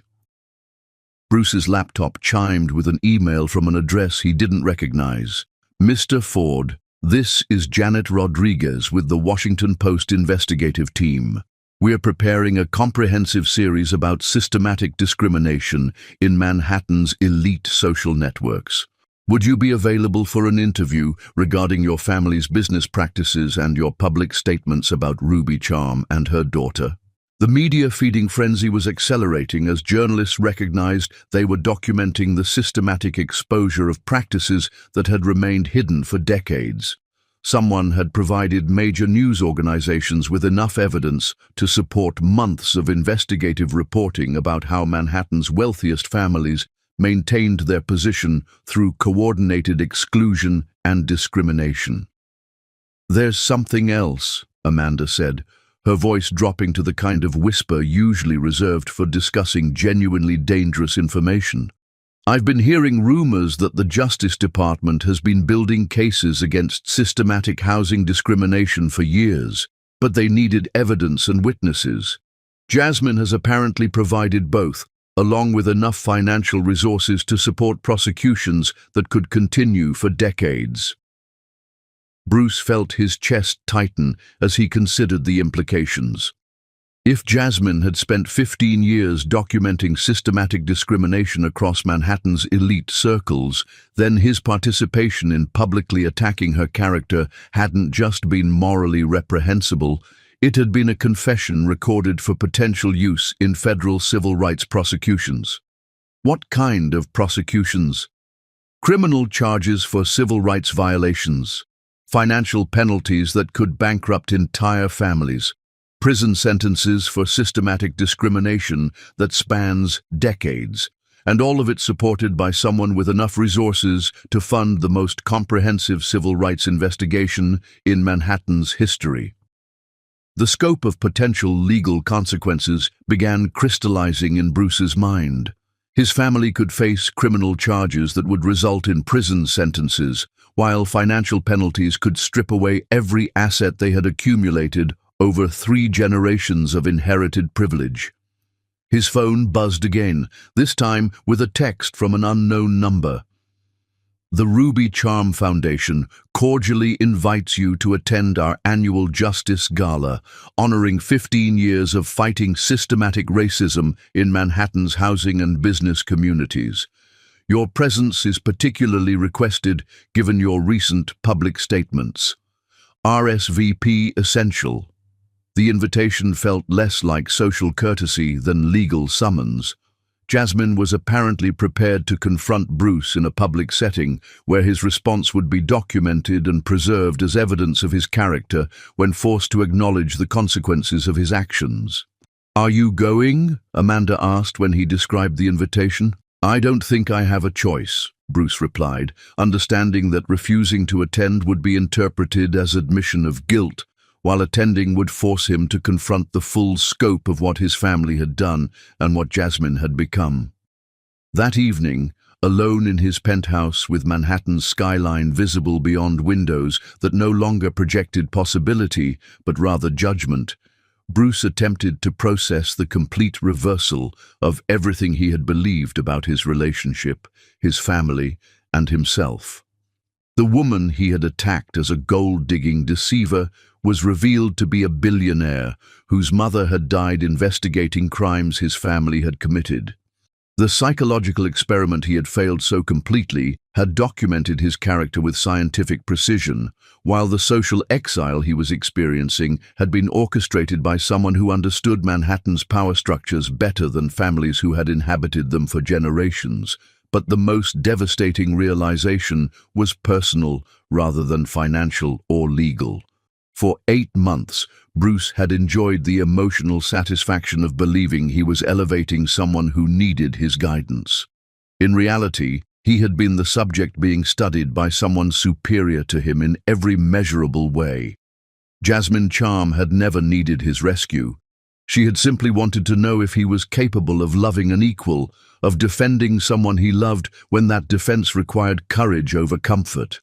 Bruce's laptop chimed with an email from an address he didn't recognize. "Mr. Ford, this is Janet Rodriguez with the Washington Post investigative team. We're preparing a comprehensive series about systematic discrimination in Manhattan's elite social networks. Would you be available for an interview regarding your family's business practices and your public statements about Ruby Charm and her daughter?" The media feeding frenzy was accelerating as journalists recognized they were documenting the systematic exposure of practices that had remained hidden for decades. Someone had provided major news organizations with enough evidence to support months of investigative reporting about how Manhattan's wealthiest families maintained their position through coordinated exclusion and discrimination. "There's something else," Amanda said, her voice dropping to the kind of whisper usually reserved for discussing genuinely dangerous information. "I've been hearing rumors that the Justice Department has been building cases against systematic housing discrimination for years, but they needed evidence and witnesses. Jasmine has apparently provided both, along with enough financial resources to support prosecutions that could continue for decades. Bruce felt his chest tighten as he considered the implications. If Jasmine had spent 15 years documenting systematic discrimination across Manhattan's elite circles, then his participation in publicly attacking her character hadn't just been morally reprehensible, it had been a confession recorded for potential use in federal civil rights prosecutions. What kind of prosecutions? Criminal charges for civil rights violations, financial penalties that could bankrupt entire families, prison sentences for systematic discrimination that spans decades, and all of it supported by someone with enough resources to fund the most comprehensive civil rights investigation in Manhattan's history. The scope of potential legal consequences began crystallizing in Bruce's mind. His family could face criminal charges that would result in prison sentences, while financial penalties could strip away every asset they had accumulated over 3 generations of inherited privilege. His phone buzzed again, this time with a text from an unknown number. The Ruby Charm Foundation cordially invites you to attend our annual Justice Gala, honoring 15 years of fighting systematic racism in Manhattan's housing and business communities. Your presence is particularly requested given your recent public statements. RSVP essential. The invitation felt less like social courtesy than legal summons. Jasmine was apparently prepared to confront Bruce in a public setting where his response would be documented and preserved as evidence of his character when forced to acknowledge the consequences of his actions. "Are you going?" Amanda asked when he described the invitation. "I don't think I have a choice," Bruce replied, understanding that refusing to attend would be interpreted as admission of guilt, while attending would force him to confront the full scope of what his family had done and what Jasmine had become. That evening, alone in his penthouse with Manhattan's skyline visible beyond windows that no longer projected possibility but rather judgment, Bruce attempted to process the complete reversal of everything he had believed about his relationship, his family, and himself. The woman he had attacked as a gold-digging deceiver was revealed to be a billionaire whose mother had died investigating crimes his family had committed. The psychological experiment he had failed so completely had documented his character with scientific precision, while the social exile he was experiencing had been orchestrated by someone who understood Manhattan's power structures better than families who had inhabited them for generations. But the most devastating realization was personal rather than financial or legal. For 8 months, Bruce had enjoyed the emotional satisfaction of believing he was elevating someone who needed his guidance. In reality, he had been the subject being studied by someone superior to him in every measurable way. Jasmine Charm had never needed his rescue. She had simply wanted to know if he was capable of loving an equal, of defending someone he loved when that defense required courage over comfort.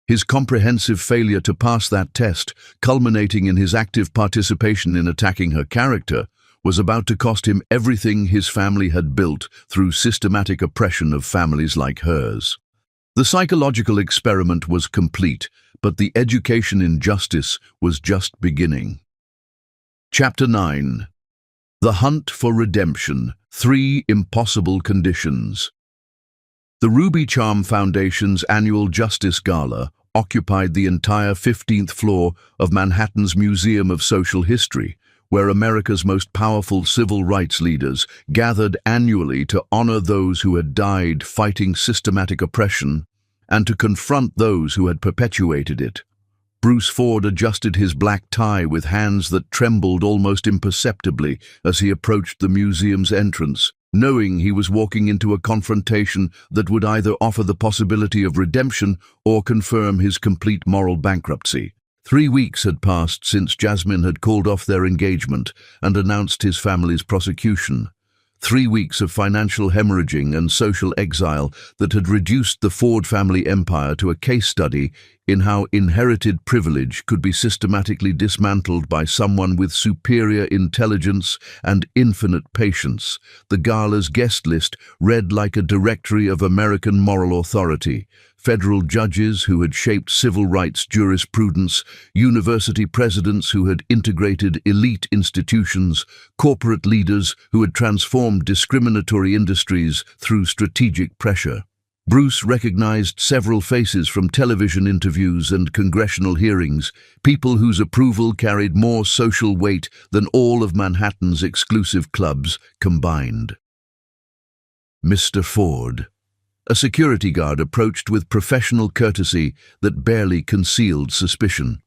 His comprehensive failure to pass that test, culminating in his active participation in attacking her character, was about to cost him everything his family had built through systematic oppression of families like hers. The psychological experiment was complete, but the education in justice was just beginning. Chapter 9. The Hunt for Redemption, 3 Impossible Conditions. The Ruby Charm Foundation's annual Justice Gala occupied the entire 15th floor of Manhattan's Museum of Social History, where America's most powerful civil rights leaders gathered annually to honor those who had died fighting systematic oppression and to confront those who had perpetuated it. Bruce Ford adjusted his black tie with hands that trembled almost imperceptibly as he approached the museum's entrance, knowing he was walking into a confrontation that would either offer the possibility of redemption or confirm his complete moral bankruptcy. 3 weeks had passed since Jasmine had called off their engagement and announced his family's prosecution. 3 weeks of financial hemorrhaging and social exile that had reduced the Ford family empire to a case study in how inherited privilege could be systematically dismantled by someone with superior intelligence and infinite patience. The gala's guest list read like a directory of American moral authority: federal judges who had shaped civil rights jurisprudence, university presidents who had integrated elite institutions, corporate leaders who had transformed discriminatory industries through strategic pressure. Bruce recognized several faces from television interviews and congressional hearings, people whose approval carried more social weight than all of Manhattan's exclusive clubs combined. Mr. Ford. A security guard approached with professional courtesy that barely concealed suspicion.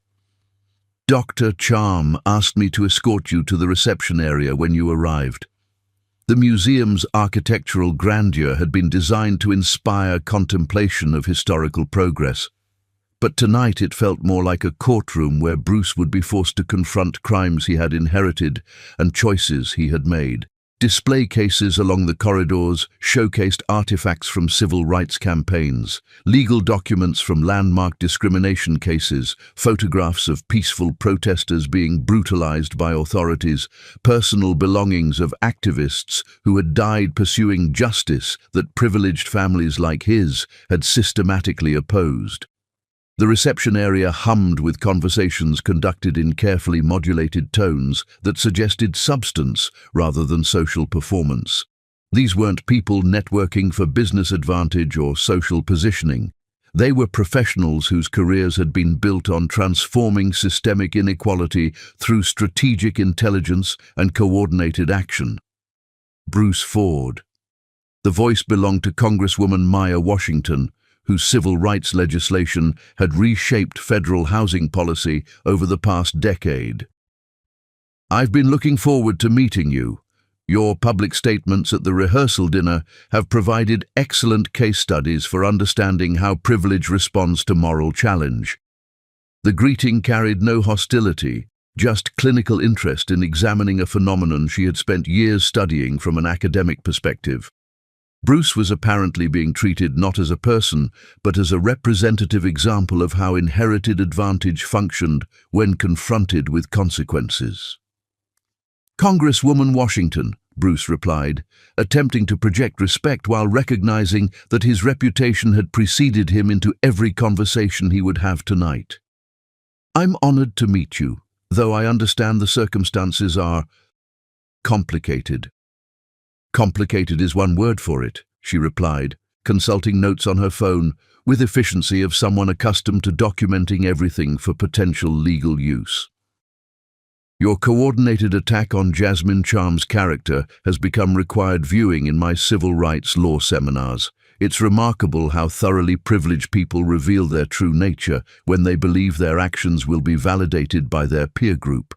Dr. Charm asked me to escort you to the reception area when you arrived. The museum's architectural grandeur had been designed to inspire contemplation of historical progress. But tonight it felt more like a courtroom where Bruce would be forced to confront crimes he had inherited and choices he had made. Display cases along the corridors showcased artifacts from civil rights campaigns, legal documents from landmark discrimination cases, photographs of peaceful protesters being brutalized by authorities, personal belongings of activists who had died pursuing justice that privileged families like his had systematically opposed. The reception area hummed with conversations conducted in carefully modulated tones that suggested substance rather than social performance. These weren't people networking for business advantage or social positioning. They were professionals whose careers had been built on transforming systemic inequality through strategic intelligence and coordinated action. Bruce Ford. The voice belonged to Congresswoman Maya Washington, whose civil rights legislation had reshaped federal housing policy over the past decade. I've been looking forward to meeting you. Your public statements at the rehearsal dinner have provided excellent case studies for understanding how privilege responds to moral challenge. The greeting carried no hostility, just clinical interest in examining a phenomenon she had spent years studying from an academic perspective. Bruce was apparently being treated not as a person, but as a representative example of how inherited advantage functioned when confronted with consequences. Congresswoman Washington, Bruce replied, attempting to project respect while recognizing that his reputation had preceded him into every conversation he would have tonight. I'm honored to meet you, though I understand the circumstances are complicated. Complicated is one word for it, she replied, consulting notes on her phone with efficiency of someone accustomed to documenting everything for potential legal use. Your coordinated attack on Jasmine Charm's character has become required viewing in my civil rights law seminars. It's remarkable how thoroughly privileged people reveal their true nature when they believe their actions will be validated by their peer group.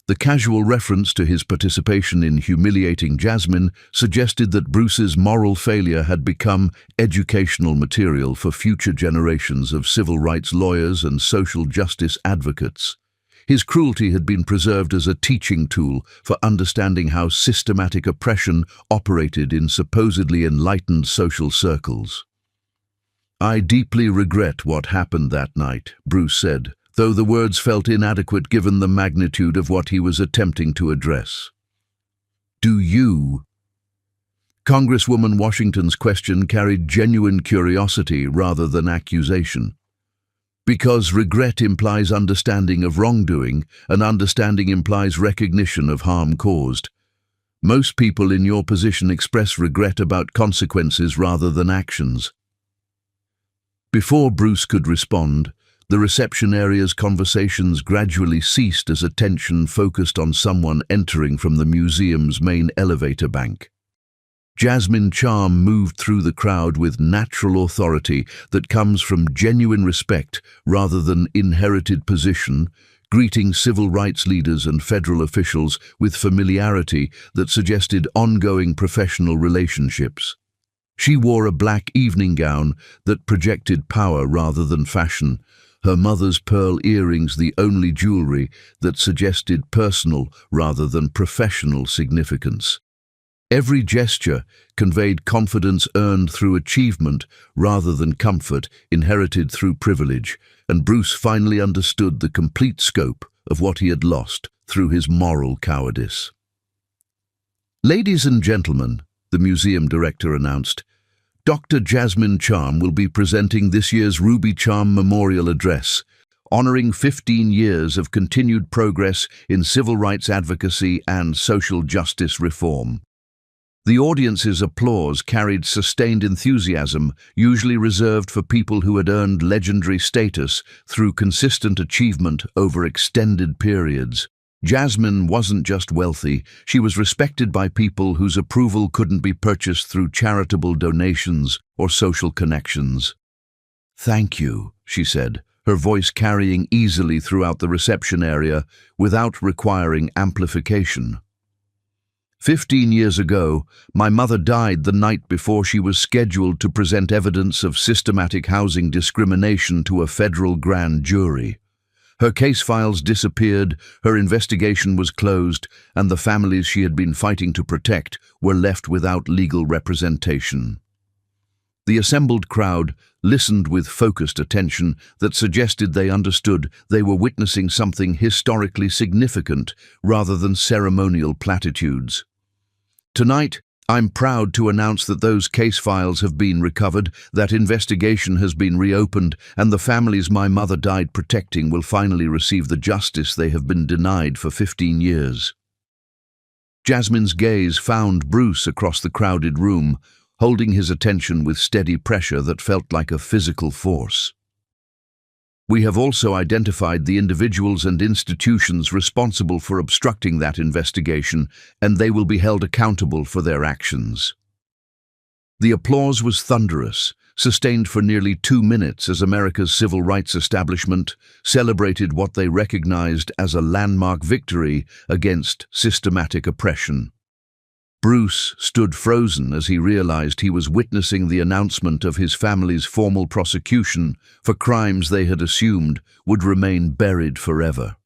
The casual reference to his participation in humiliating Jasmine suggested that Bruce's moral failure had become educational material for future generations of civil rights lawyers and social justice advocates. His cruelty had been preserved as a teaching tool for understanding how systematic oppression operated in supposedly enlightened social circles. I deeply regret what happened that night, Bruce said, though the words felt inadequate given the magnitude of what he was attempting to address. Do you? Congresswoman Washington's question carried genuine curiosity rather than accusation. Because regret implies understanding of wrongdoing, and understanding implies recognition of harm caused. Most people in your position express regret about consequences rather than actions. Before Bruce could respond, the reception area's conversations gradually ceased as attention focused on someone entering from the museum's main elevator bank. Jasmine Charm moved through the crowd with natural authority that comes from genuine respect rather than inherited position, greeting civil rights leaders and federal officials with familiarity that suggested ongoing professional relationships. She wore a black evening gown that projected power rather than fashion, her mother's pearl earrings the only jewelry that suggested personal rather than professional significance. Every gesture conveyed confidence earned through achievement rather than comfort inherited through privilege, and Bruce finally understood the complete scope of what he had lost through his moral cowardice. "Ladies and gentlemen," the museum director announced, "Dr. Jasmine Charm will be presenting this year's Ruby Charm Memorial Address, honoring 15 years of continued progress in civil rights advocacy and social justice reform." The audience's applause carried sustained enthusiasm, usually reserved for people who had earned legendary status through consistent achievement over extended periods. Jasmine wasn't just wealthy, she was respected by people whose approval couldn't be purchased through charitable donations or social connections. "Thank you," she said, her voice carrying easily throughout the reception area without requiring amplification. 15 years ago, my mother died the night before she was scheduled to present evidence of systematic housing discrimination to a federal grand jury. Her case files disappeared, her investigation was closed, and the families she had been fighting to protect were left without legal representation. The assembled crowd listened with focused attention that suggested they understood they were witnessing something historically significant rather than ceremonial platitudes. "Tonight, I'm proud to announce that those case files have been recovered, that investigation has been reopened, and the families my mother died protecting will finally receive the justice they have been denied for 15 years. Jasmine's gaze found Bruce across the crowded room, holding his attention with steady pressure that felt like a physical force. "We have also identified the individuals and institutions responsible for obstructing that investigation, and they will be held accountable for their actions." The applause was thunderous, sustained for nearly 2 minutes as America's civil rights establishment celebrated what they recognized as a landmark victory against systematic oppression. Bruce stood frozen as he realized he was witnessing the announcement of his family's formal prosecution for crimes they had assumed would remain buried forever.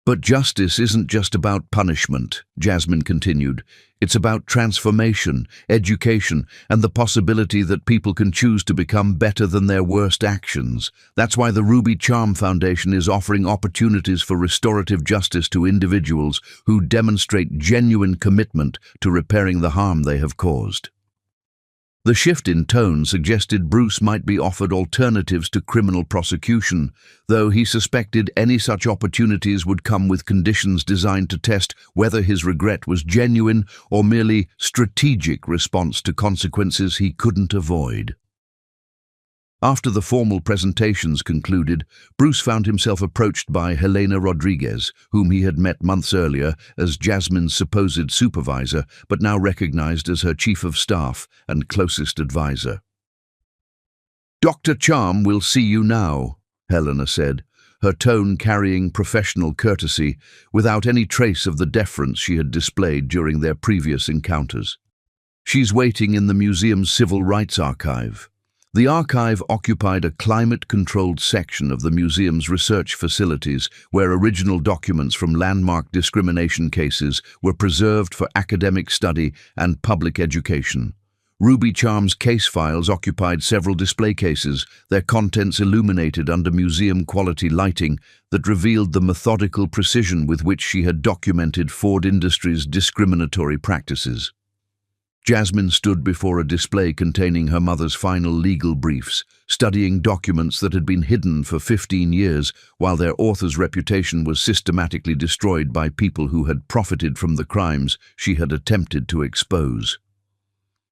"But justice isn't just about punishment," Jasmine continued. "It's about transformation, education, and the possibility that people can choose to become better than their worst actions. That's why the Ruby Charm Foundation is offering opportunities for restorative justice to individuals who demonstrate genuine commitment to repairing the harm they have caused." The shift in tone suggested Bruce might be offered alternatives to criminal prosecution, though he suspected any such opportunities would come with conditions designed to test whether his regret was genuine or merely strategic response to consequences he couldn't avoid. After the formal presentations concluded, Bruce found himself approached by Helena Rodriguez, whom he had met months earlier as Jasmine's supposed supervisor, but now recognized as her chief of staff and closest advisor. "Dr. Charm will see you now," Helena said, her tone carrying professional courtesy without any trace of the deference she had displayed during their previous encounters. "She's waiting in the museum's civil rights archive." The archive occupied a climate-controlled section of the museum's research facilities where original documents from landmark discrimination cases were preserved for academic study and public education. Ruby Charm's case files occupied several display cases, their contents illuminated under museum-quality lighting that revealed the methodical precision with which she had documented Ford Industries' discriminatory practices. Jasmine stood before a display containing her mother's final legal briefs, studying documents that had been hidden for 15 years while their author's reputation was systematically destroyed by people who had profited from the crimes she had attempted to expose.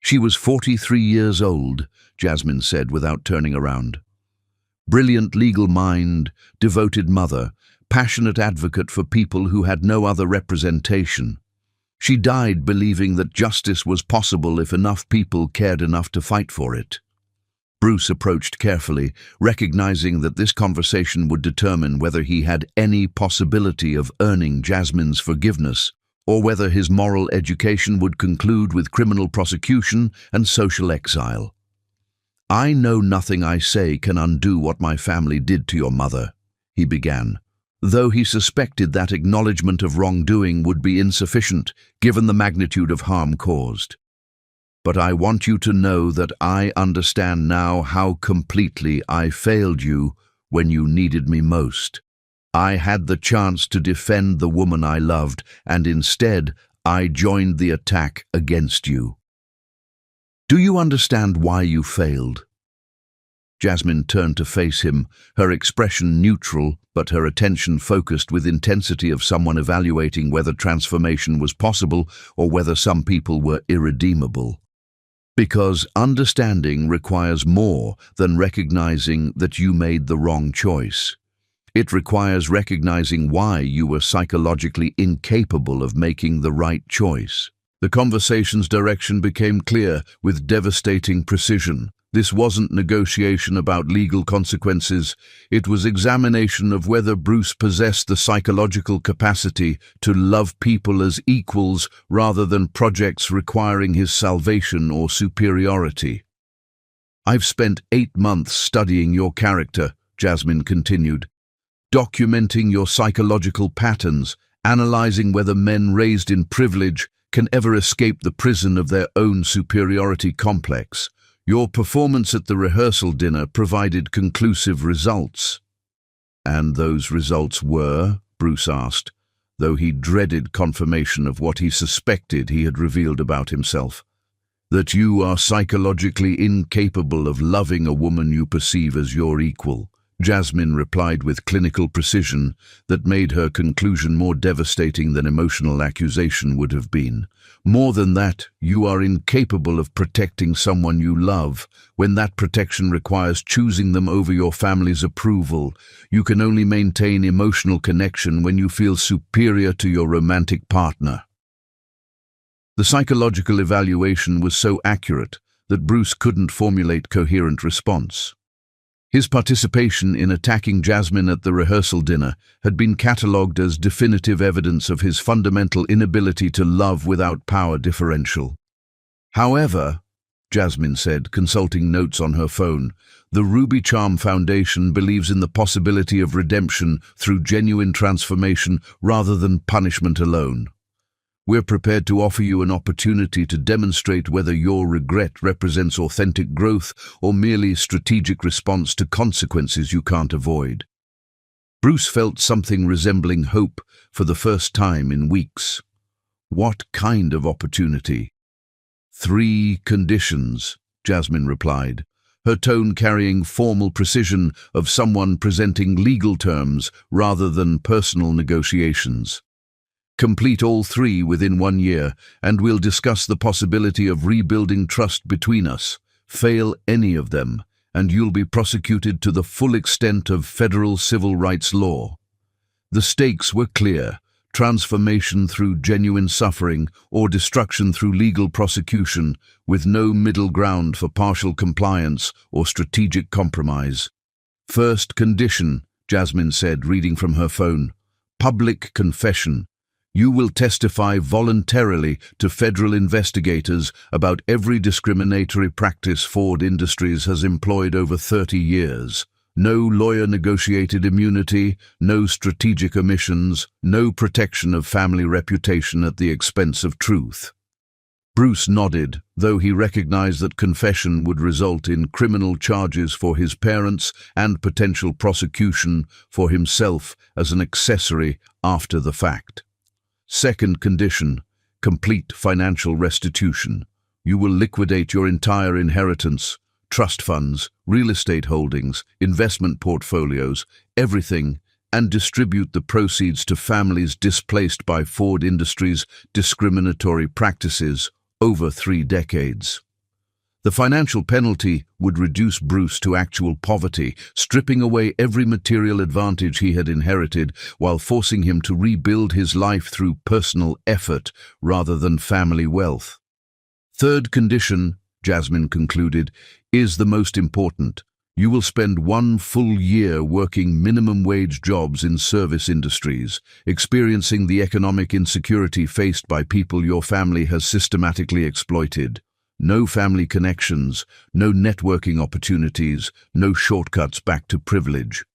"She was 43 years old," Jasmine said without turning around. "Brilliant legal mind, devoted mother, passionate advocate for people who had no other representation. She died believing that justice was possible if enough people cared enough to fight for it." Bruce approached carefully, recognizing that this conversation would determine whether he had any possibility of earning Jasmine's forgiveness, or whether his moral education would conclude with criminal prosecution and social exile. "I know nothing I say can undo what my family did to your mother," he began, though he suspected that acknowledgement of wrongdoing would be insufficient given the magnitude of harm caused. "But I want you to know that I understand now how completely I failed you when you needed me most. I had the chance to defend the woman I loved, and instead I joined the attack against you. Do you understand why you failed?" Jasmine turned to face him, her expression neutral, but her attention focused with intensity of someone evaluating whether transformation was possible or whether some people were irredeemable. Because understanding requires more than recognizing that you made the wrong choice. It requires recognizing why you were psychologically incapable of making the right choice. The conversation's direction became clear with devastating precision. This wasn't negotiation about legal consequences. It was examination of whether Bruce possessed the psychological capacity to love people as equals rather than projects requiring his salvation or superiority. "I've spent 8 months studying your character," Jasmine continued, "documenting your psychological patterns, analyzing whether men raised in privilege can ever escape the prison of their own superiority complex. Your performance at the rehearsal dinner provided conclusive results." "And those results were?" Bruce asked, though he dreaded confirmation of what he suspected he had revealed about himself. "That you are psychologically incapable of loving a woman you perceive as your equal," Jasmine replied with clinical precision that made her conclusion more devastating than emotional accusation would have been. "More than that, you are incapable of protecting someone you love when that protection requires choosing them over your family's approval. You can only maintain emotional connection when you feel superior to your romantic partner." The psychological evaluation was so accurate that Bruce couldn't formulate coherent response. His participation in attacking Jasmine at the rehearsal dinner had been catalogued as definitive evidence of his fundamental inability to love without power differential. "However," Jasmine said, consulting notes on her phone, "the Ruby Charm Foundation believes in the possibility of redemption through genuine transformation rather than punishment alone. We're prepared to offer you an opportunity to demonstrate whether your regret represents authentic growth or merely strategic response to consequences you can't avoid." Bruce felt something resembling hope for the first time in weeks. "What kind of opportunity?" "3 conditions," Jasmine replied, her tone carrying formal precision of someone presenting legal terms rather than personal negotiations. "Complete all 3 within 1 year, and we'll discuss the possibility of rebuilding trust between us. Fail any of them, and you'll be prosecuted to the full extent of federal civil rights law." The stakes were clear: transformation through genuine suffering or destruction through legal prosecution, with no middle ground for partial compliance or strategic compromise. "First condition," Jasmine said, reading from her phone, "public confession. You will testify voluntarily to federal investigators about every discriminatory practice Ford Industries has employed over 30 years. No lawyer-negotiated immunity, no strategic omissions, no protection of family reputation at the expense of truth." Bruce nodded, though he recognized that confession would result in criminal charges for his parents and potential prosecution for himself as an accessory after the fact. Second condition, complete financial restitution. You will liquidate your entire inheritance, trust funds, real estate holdings, investment portfolios, everything, and distribute the proceeds to families displaced by Ford Industries' discriminatory practices over 3 decades. The financial penalty would reduce Bruce to actual poverty, stripping away every material advantage he had inherited while forcing him to rebuild his life through personal effort rather than family wealth. Third condition, Jasmine concluded, is the most important. You will spend 1 full year working minimum wage jobs in service industries, experiencing the economic insecurity faced by people your family has systematically exploited. No family connections, no networking opportunities, no shortcuts back to privilege.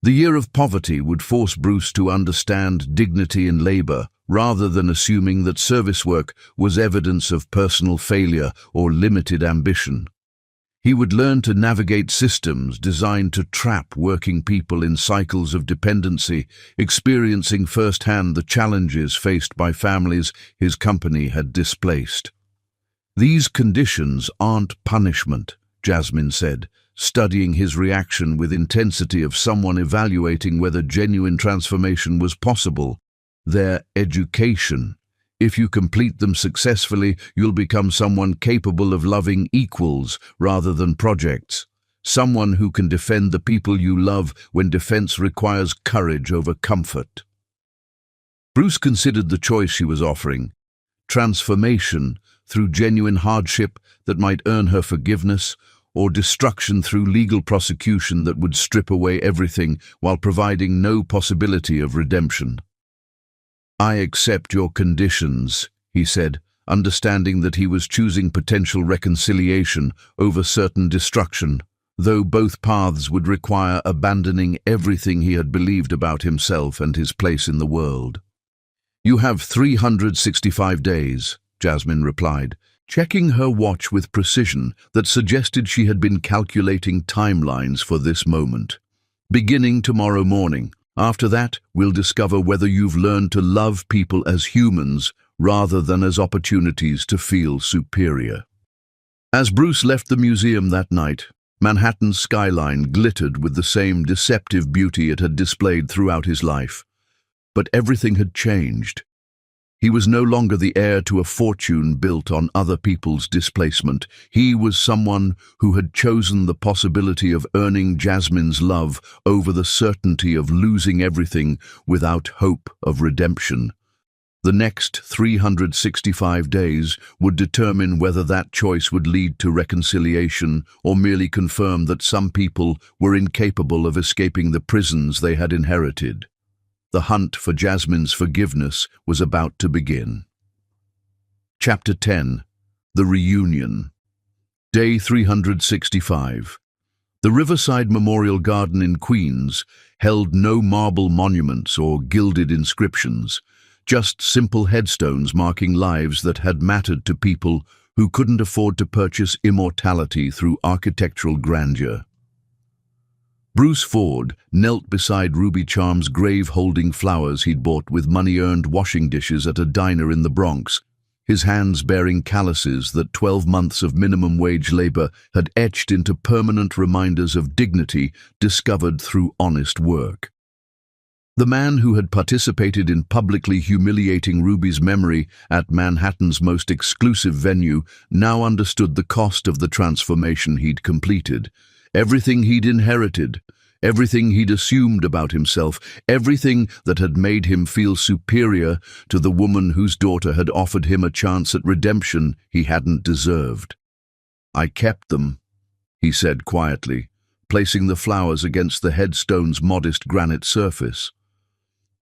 The year of poverty would force Bruce to understand dignity in labor, rather than assuming that service work was evidence of personal failure or limited ambition. He would learn to navigate systems designed to trap working people in cycles of dependency, experiencing firsthand the challenges faced by families his company had displaced. "These conditions aren't punishment," Jasmine said, studying his reaction with intensity of someone evaluating whether genuine transformation was possible. "They're education. If you complete them successfully, you'll become someone capable of loving equals rather than projects. Someone who can defend the people you love when defense requires courage over comfort." Bruce considered the choice she was offering: transformation through genuine hardship that might earn her forgiveness, or destruction through legal prosecution that would strip away everything while providing no possibility of redemption. "I accept your conditions," he said, understanding that he was choosing potential reconciliation over certain destruction, though both paths would require abandoning everything he had believed about himself and his place in the world. "You have 365 days, Jasmine replied, checking her watch with precision that suggested she had been calculating timelines for this moment. "Beginning tomorrow morning. After that, we'll discover whether you've learned to love people as humans rather than as opportunities to feel superior." As Bruce left the museum that night, Manhattan's skyline glittered with the same deceptive beauty it had displayed throughout his life. But everything had changed. He was no longer the heir to a fortune built on other people's displacement. He was someone who had chosen the possibility of earning Jasmine's love over the certainty of losing everything without hope of redemption. The next 365 days would determine whether that choice would lead to reconciliation or merely confirm that some people were incapable of escaping the prisons they had inherited. The hunt for Jasmine's forgiveness was about to begin. Chapter 10. The Reunion. Day 365. The Riverside Memorial Garden in Queens held no marble monuments or gilded inscriptions, just simple headstones marking lives that had mattered to people who couldn't afford to purchase immortality through architectural grandeur. Bruce Ford knelt beside Ruby Charm's grave holding flowers he'd bought with money-earned washing dishes at a diner in the Bronx, his hands bearing calluses that 12 months of minimum wage labor had etched into permanent reminders of dignity discovered through honest work. The man who had participated in publicly humiliating Ruby's memory at Manhattan's most exclusive venue now understood the cost of the transformation he'd completed. Everything he'd inherited, everything he'd assumed about himself, everything that had made him feel superior to the woman whose daughter had offered him a chance at redemption he hadn't deserved. "I kept them," he said quietly, placing the flowers against the headstone's modest granite surface.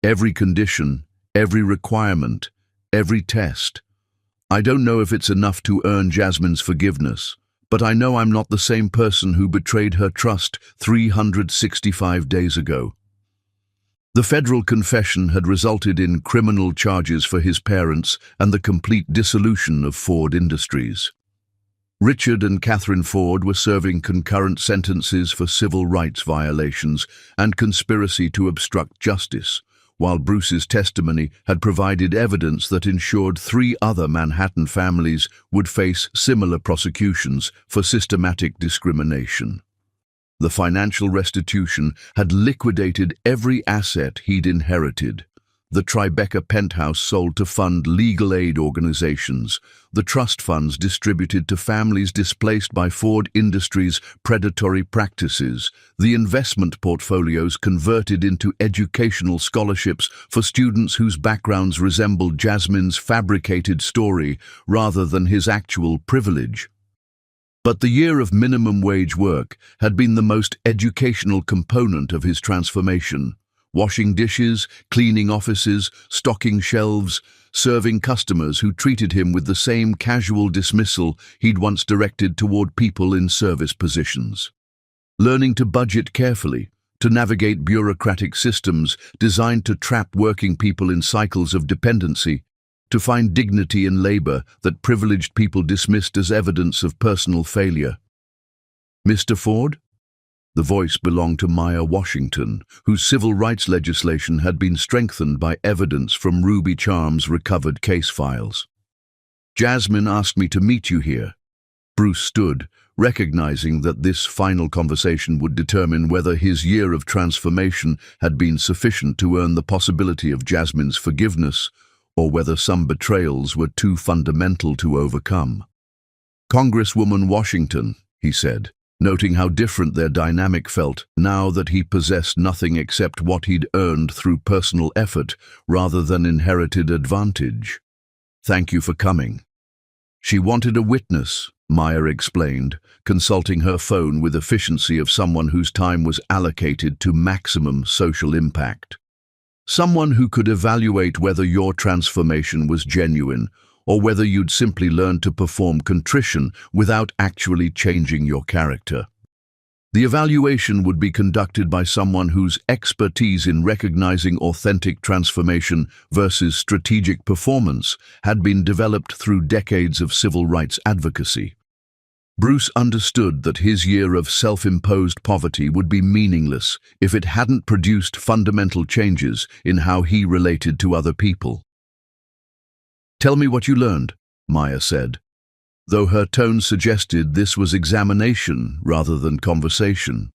"Every condition, every requirement, every test. I don't know if it's enough to earn Jasmine's forgiveness, but I know I'm not the same person who betrayed her trust 365 days ago." The federal confession had resulted in criminal charges for his parents and the complete dissolution of Ford Industries. Richard and Catherine Ford were serving concurrent sentences for civil rights violations and conspiracy to obstruct justice, while Bruce's testimony had provided evidence that ensured 3 other Manhattan families would face similar prosecutions for systematic discrimination. The financial restitution had liquidated every asset he'd inherited. The Tribeca penthouse sold to fund legal aid organizations, the trust funds distributed to families displaced by Ford Industries' predatory practices, the investment portfolios converted into educational scholarships for students whose backgrounds resembled Jasmine's fabricated story rather than his actual privilege. But the year of minimum wage work had been the most educational component of his transformation. Washing dishes, cleaning offices, stocking shelves, serving customers who treated him with the same casual dismissal he'd once directed toward people in service positions. Learning to budget carefully, to navigate bureaucratic systems designed to trap working people in cycles of dependency, to find dignity in labor that privileged people dismissed as evidence of personal failure. Mr. Ford? The voice belonged to Maya Washington, whose civil rights legislation had been strengthened by evidence from Ruby Charm's recovered case files. Jasmine asked me to meet you here. Bruce stood, recognizing that this final conversation would determine whether his year of transformation had been sufficient to earn the possibility of Jasmine's forgiveness, or whether some betrayals were too fundamental to overcome. Congresswoman Washington, he said, noting how different their dynamic felt now that he possessed nothing except what he'd earned through personal effort rather than inherited advantage. Thank you for coming. She wanted a witness, Maya explained, consulting her phone with efficiency of someone whose time was allocated to maximum social impact. Someone who could evaluate whether your transformation was genuine or whether you'd simply learned to perform contrition without actually changing your character. The evaluation would be conducted by someone whose expertise in recognizing authentic transformation versus strategic performance had been developed through decades of civil rights advocacy. Bruce understood that his year of self-imposed poverty would be meaningless if it hadn't produced fundamental changes in how he related to other people. Tell me what you learned, Maya said, though her tone suggested this was examination rather than conversation.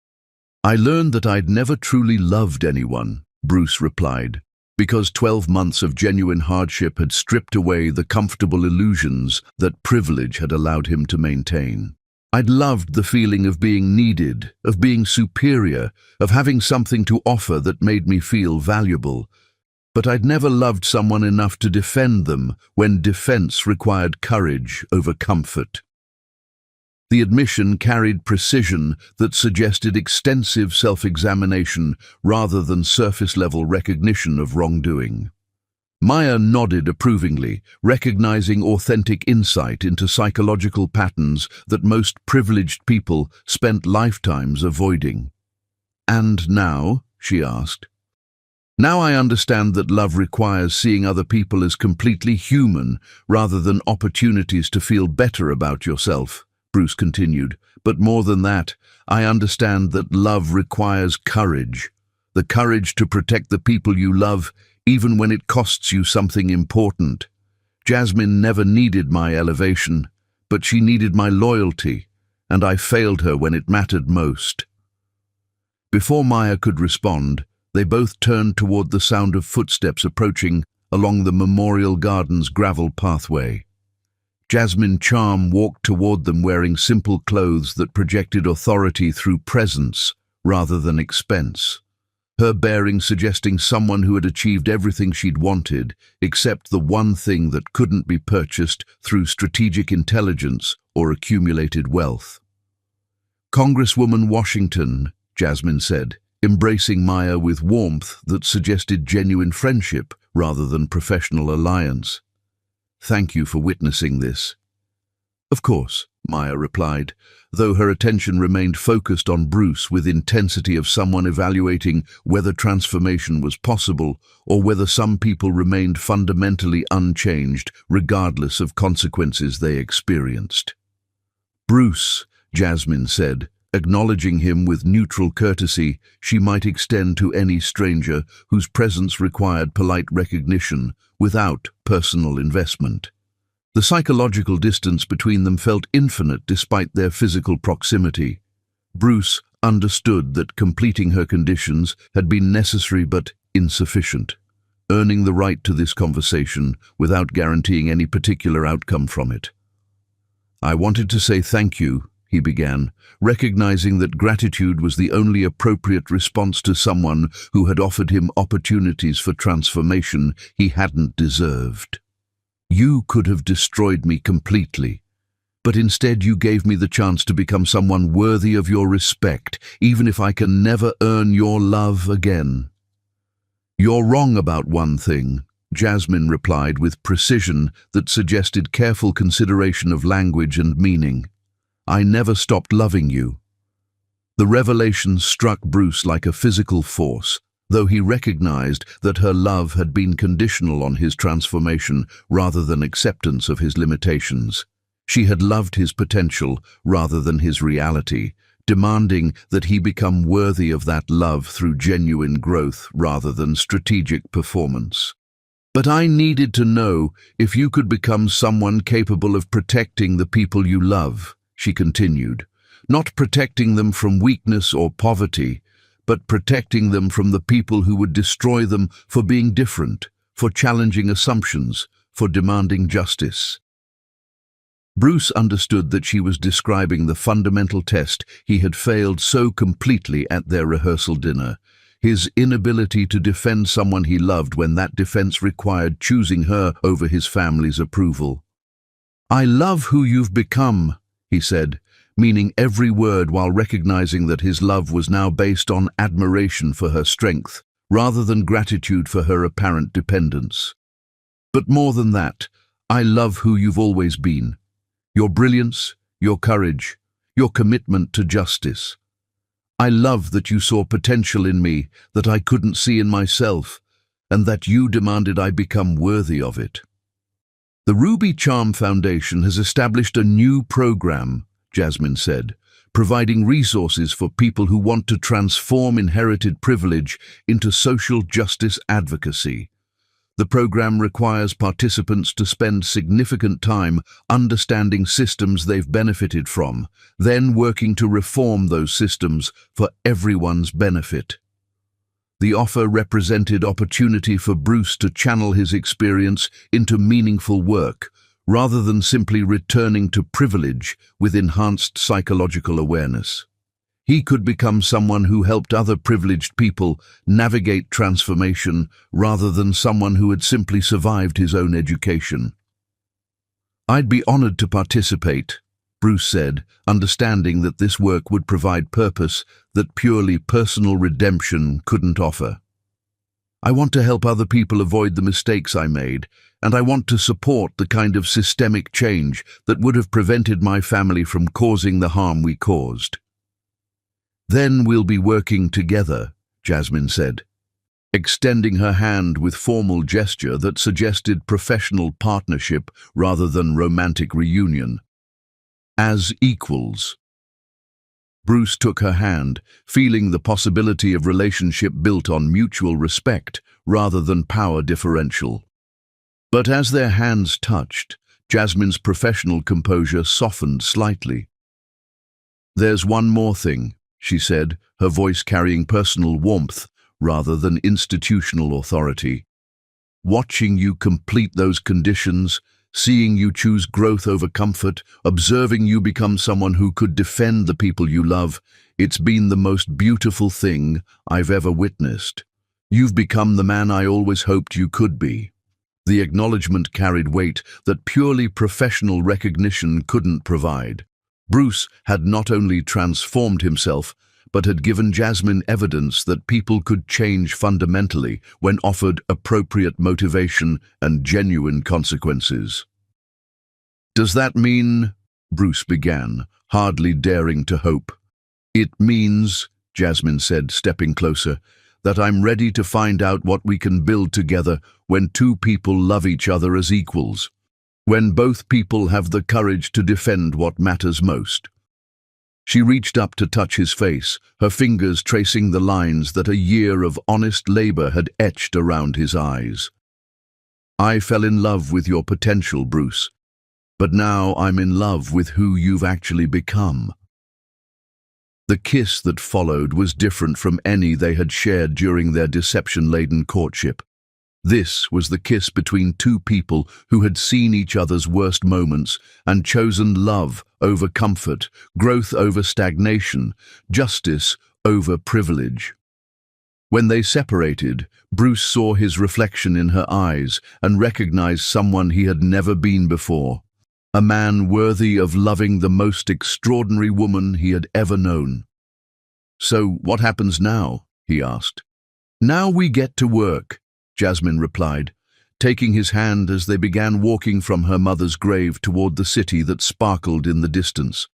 I learned that I'd never truly loved anyone, Bruce replied, because 12 months of genuine hardship had stripped away the comfortable illusions that privilege had allowed him to maintain. I'd loved the feeling of being needed, of being superior, of having something to offer that made me feel valuable. But I'd never loved someone enough to defend them when defense required courage over comfort. The admission carried precision that suggested extensive self-examination rather than surface-level recognition of wrongdoing. Maya nodded approvingly, recognizing authentic insight into psychological patterns that most privileged people spent lifetimes avoiding. And now, she asked, now I understand that love requires seeing other people as completely human rather than opportunities to feel better about yourself, Bruce continued. But more than that, I understand that love requires courage. The courage to protect the people you love, even when it costs you something important. Jasmine never needed my elevation, but she needed my loyalty, and I failed her when it mattered most. Before Maya could respond, they both turned toward the sound of footsteps approaching along the Memorial Gardens gravel pathway. Jasmine Charm walked toward them wearing simple clothes that projected authority through presence rather than expense. Her bearing suggesting someone who had achieved everything she'd wanted, except the one thing that couldn't be purchased through strategic intelligence or accumulated wealth. Congresswoman Washington, Jasmine said, embracing Maya with warmth that suggested genuine friendship rather than professional alliance. Thank you for witnessing this. Of course, Maya replied, though her attention remained focused on Bruce with intensity of someone evaluating whether transformation was possible or whether some people remained fundamentally unchanged regardless of consequences they experienced. Bruce, Jasmine said, acknowledging him with neutral courtesy she might extend to any stranger whose presence required polite recognition without personal investment. The psychological distance between them felt infinite despite their physical proximity. Bruce understood that completing her conditions had been necessary but insufficient, earning the right to this conversation without guaranteeing any particular outcome from it. I wanted to say thank you, he began, recognizing that gratitude was the only appropriate response to someone who had offered him opportunities for transformation he hadn't deserved. You could have destroyed me completely, but instead you gave me the chance to become someone worthy of your respect, even if I can never earn your love again. You're wrong about one thing, Jasmine replied with precision that suggested careful consideration of language and meaning. I never stopped loving you. The revelation struck Bruce like a physical force, though he recognized that her love had been conditional on his transformation rather than acceptance of his limitations. She had loved his potential rather than his reality, demanding that he become worthy of that love through genuine growth rather than strategic performance. "But I needed to know if you could become someone capable of protecting the people you love," she continued. "Not protecting them from weakness or poverty, but protecting them from the people who would destroy them for being different, for challenging assumptions, for demanding justice." Bruce understood that she was describing the fundamental test he had failed so completely at their rehearsal dinner, his inability to defend someone he loved when that defense required choosing her over his family's approval. "I love who you've become," he said, meaning every word while recognizing that his love was now based on admiration for her strength, rather than gratitude for her apparent dependence. "But more than that, I love who you've always been. Your brilliance, your courage, your commitment to justice. I love that you saw potential in me that I couldn't see in myself, and that you demanded I become worthy of it." "The Ruby Charm Foundation has established a new program," Jasmine said, "providing resources for people who want to transform inherited privilege into social justice advocacy. The program requires participants to spend significant time understanding systems they've benefited from, then working to reform those systems for everyone's benefit." The offer represented opportunity for Bruce to channel his experience into meaningful work, rather than simply returning to privilege with enhanced psychological awareness. He could become someone who helped other privileged people navigate transformation rather than someone who had simply survived his own education. "I'd be honored to participate," Bruce said, understanding that this work would provide purpose that purely personal redemption couldn't offer. "I want to help other people avoid the mistakes I made, and I want to support the kind of systemic change that would have prevented my family from causing the harm we caused." "Then we'll be working together," Jasmine said, extending her hand with formal gesture that suggested professional partnership rather than romantic reunion. "As equals." Bruce took her hand, feeling the possibility of relationship built on mutual respect rather than power differential. But as their hands touched, Jasmine's professional composure softened slightly. "There's one more thing," she said, her voice carrying personal warmth rather than institutional authority. "Watching you complete those conditions, seeing you choose growth over comfort, observing you become someone who could defend the people you love, it's been the most beautiful thing I've ever witnessed. You've become the man I always hoped you could be." The acknowledgement carried weight that purely professional recognition couldn't provide. Bruce had not only transformed himself, but had given Jasmine evidence that people could change fundamentally when offered appropriate motivation and genuine consequences. "Does that mean," Bruce began, hardly daring to hope. "It means," Jasmine said, stepping closer, "that I'm ready to find out what we can build together when two people love each other as equals. When both people have the courage to defend what matters most." She reached up to touch his face, her fingers tracing the lines that a year of honest labor had etched around his eyes. "I fell in love with your potential, Bruce, but now I'm in love with who you've actually become." The kiss that followed was different from any they had shared during their deception-laden courtship. This was the kiss between two people who had seen each other's worst moments and chosen love over comfort, growth over stagnation, justice over privilege. When they separated, Bruce saw his reflection in her eyes and recognized someone he had never been before, a man worthy of loving the most extraordinary woman he had ever known. "So what happens now?" he asked. "Now we get to work," Jasmine replied, taking his hand as they began walking from her mother's grave toward the city that sparkled in the distance.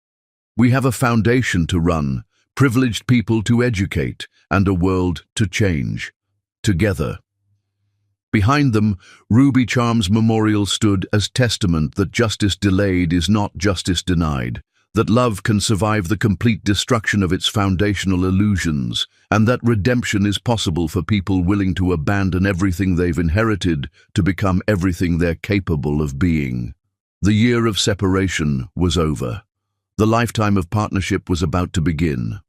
"We have a foundation to run, privileged people to educate, and a world to change. Together. Behind them, Ruby Charms Memorial stood as testament that justice delayed is not justice denied, that love can survive the complete destruction of its foundational illusions, and that redemption is possible for people willing to abandon everything they've inherited to become everything they're capable of being. The year of separation was over. The lifetime of partnership was about to begin.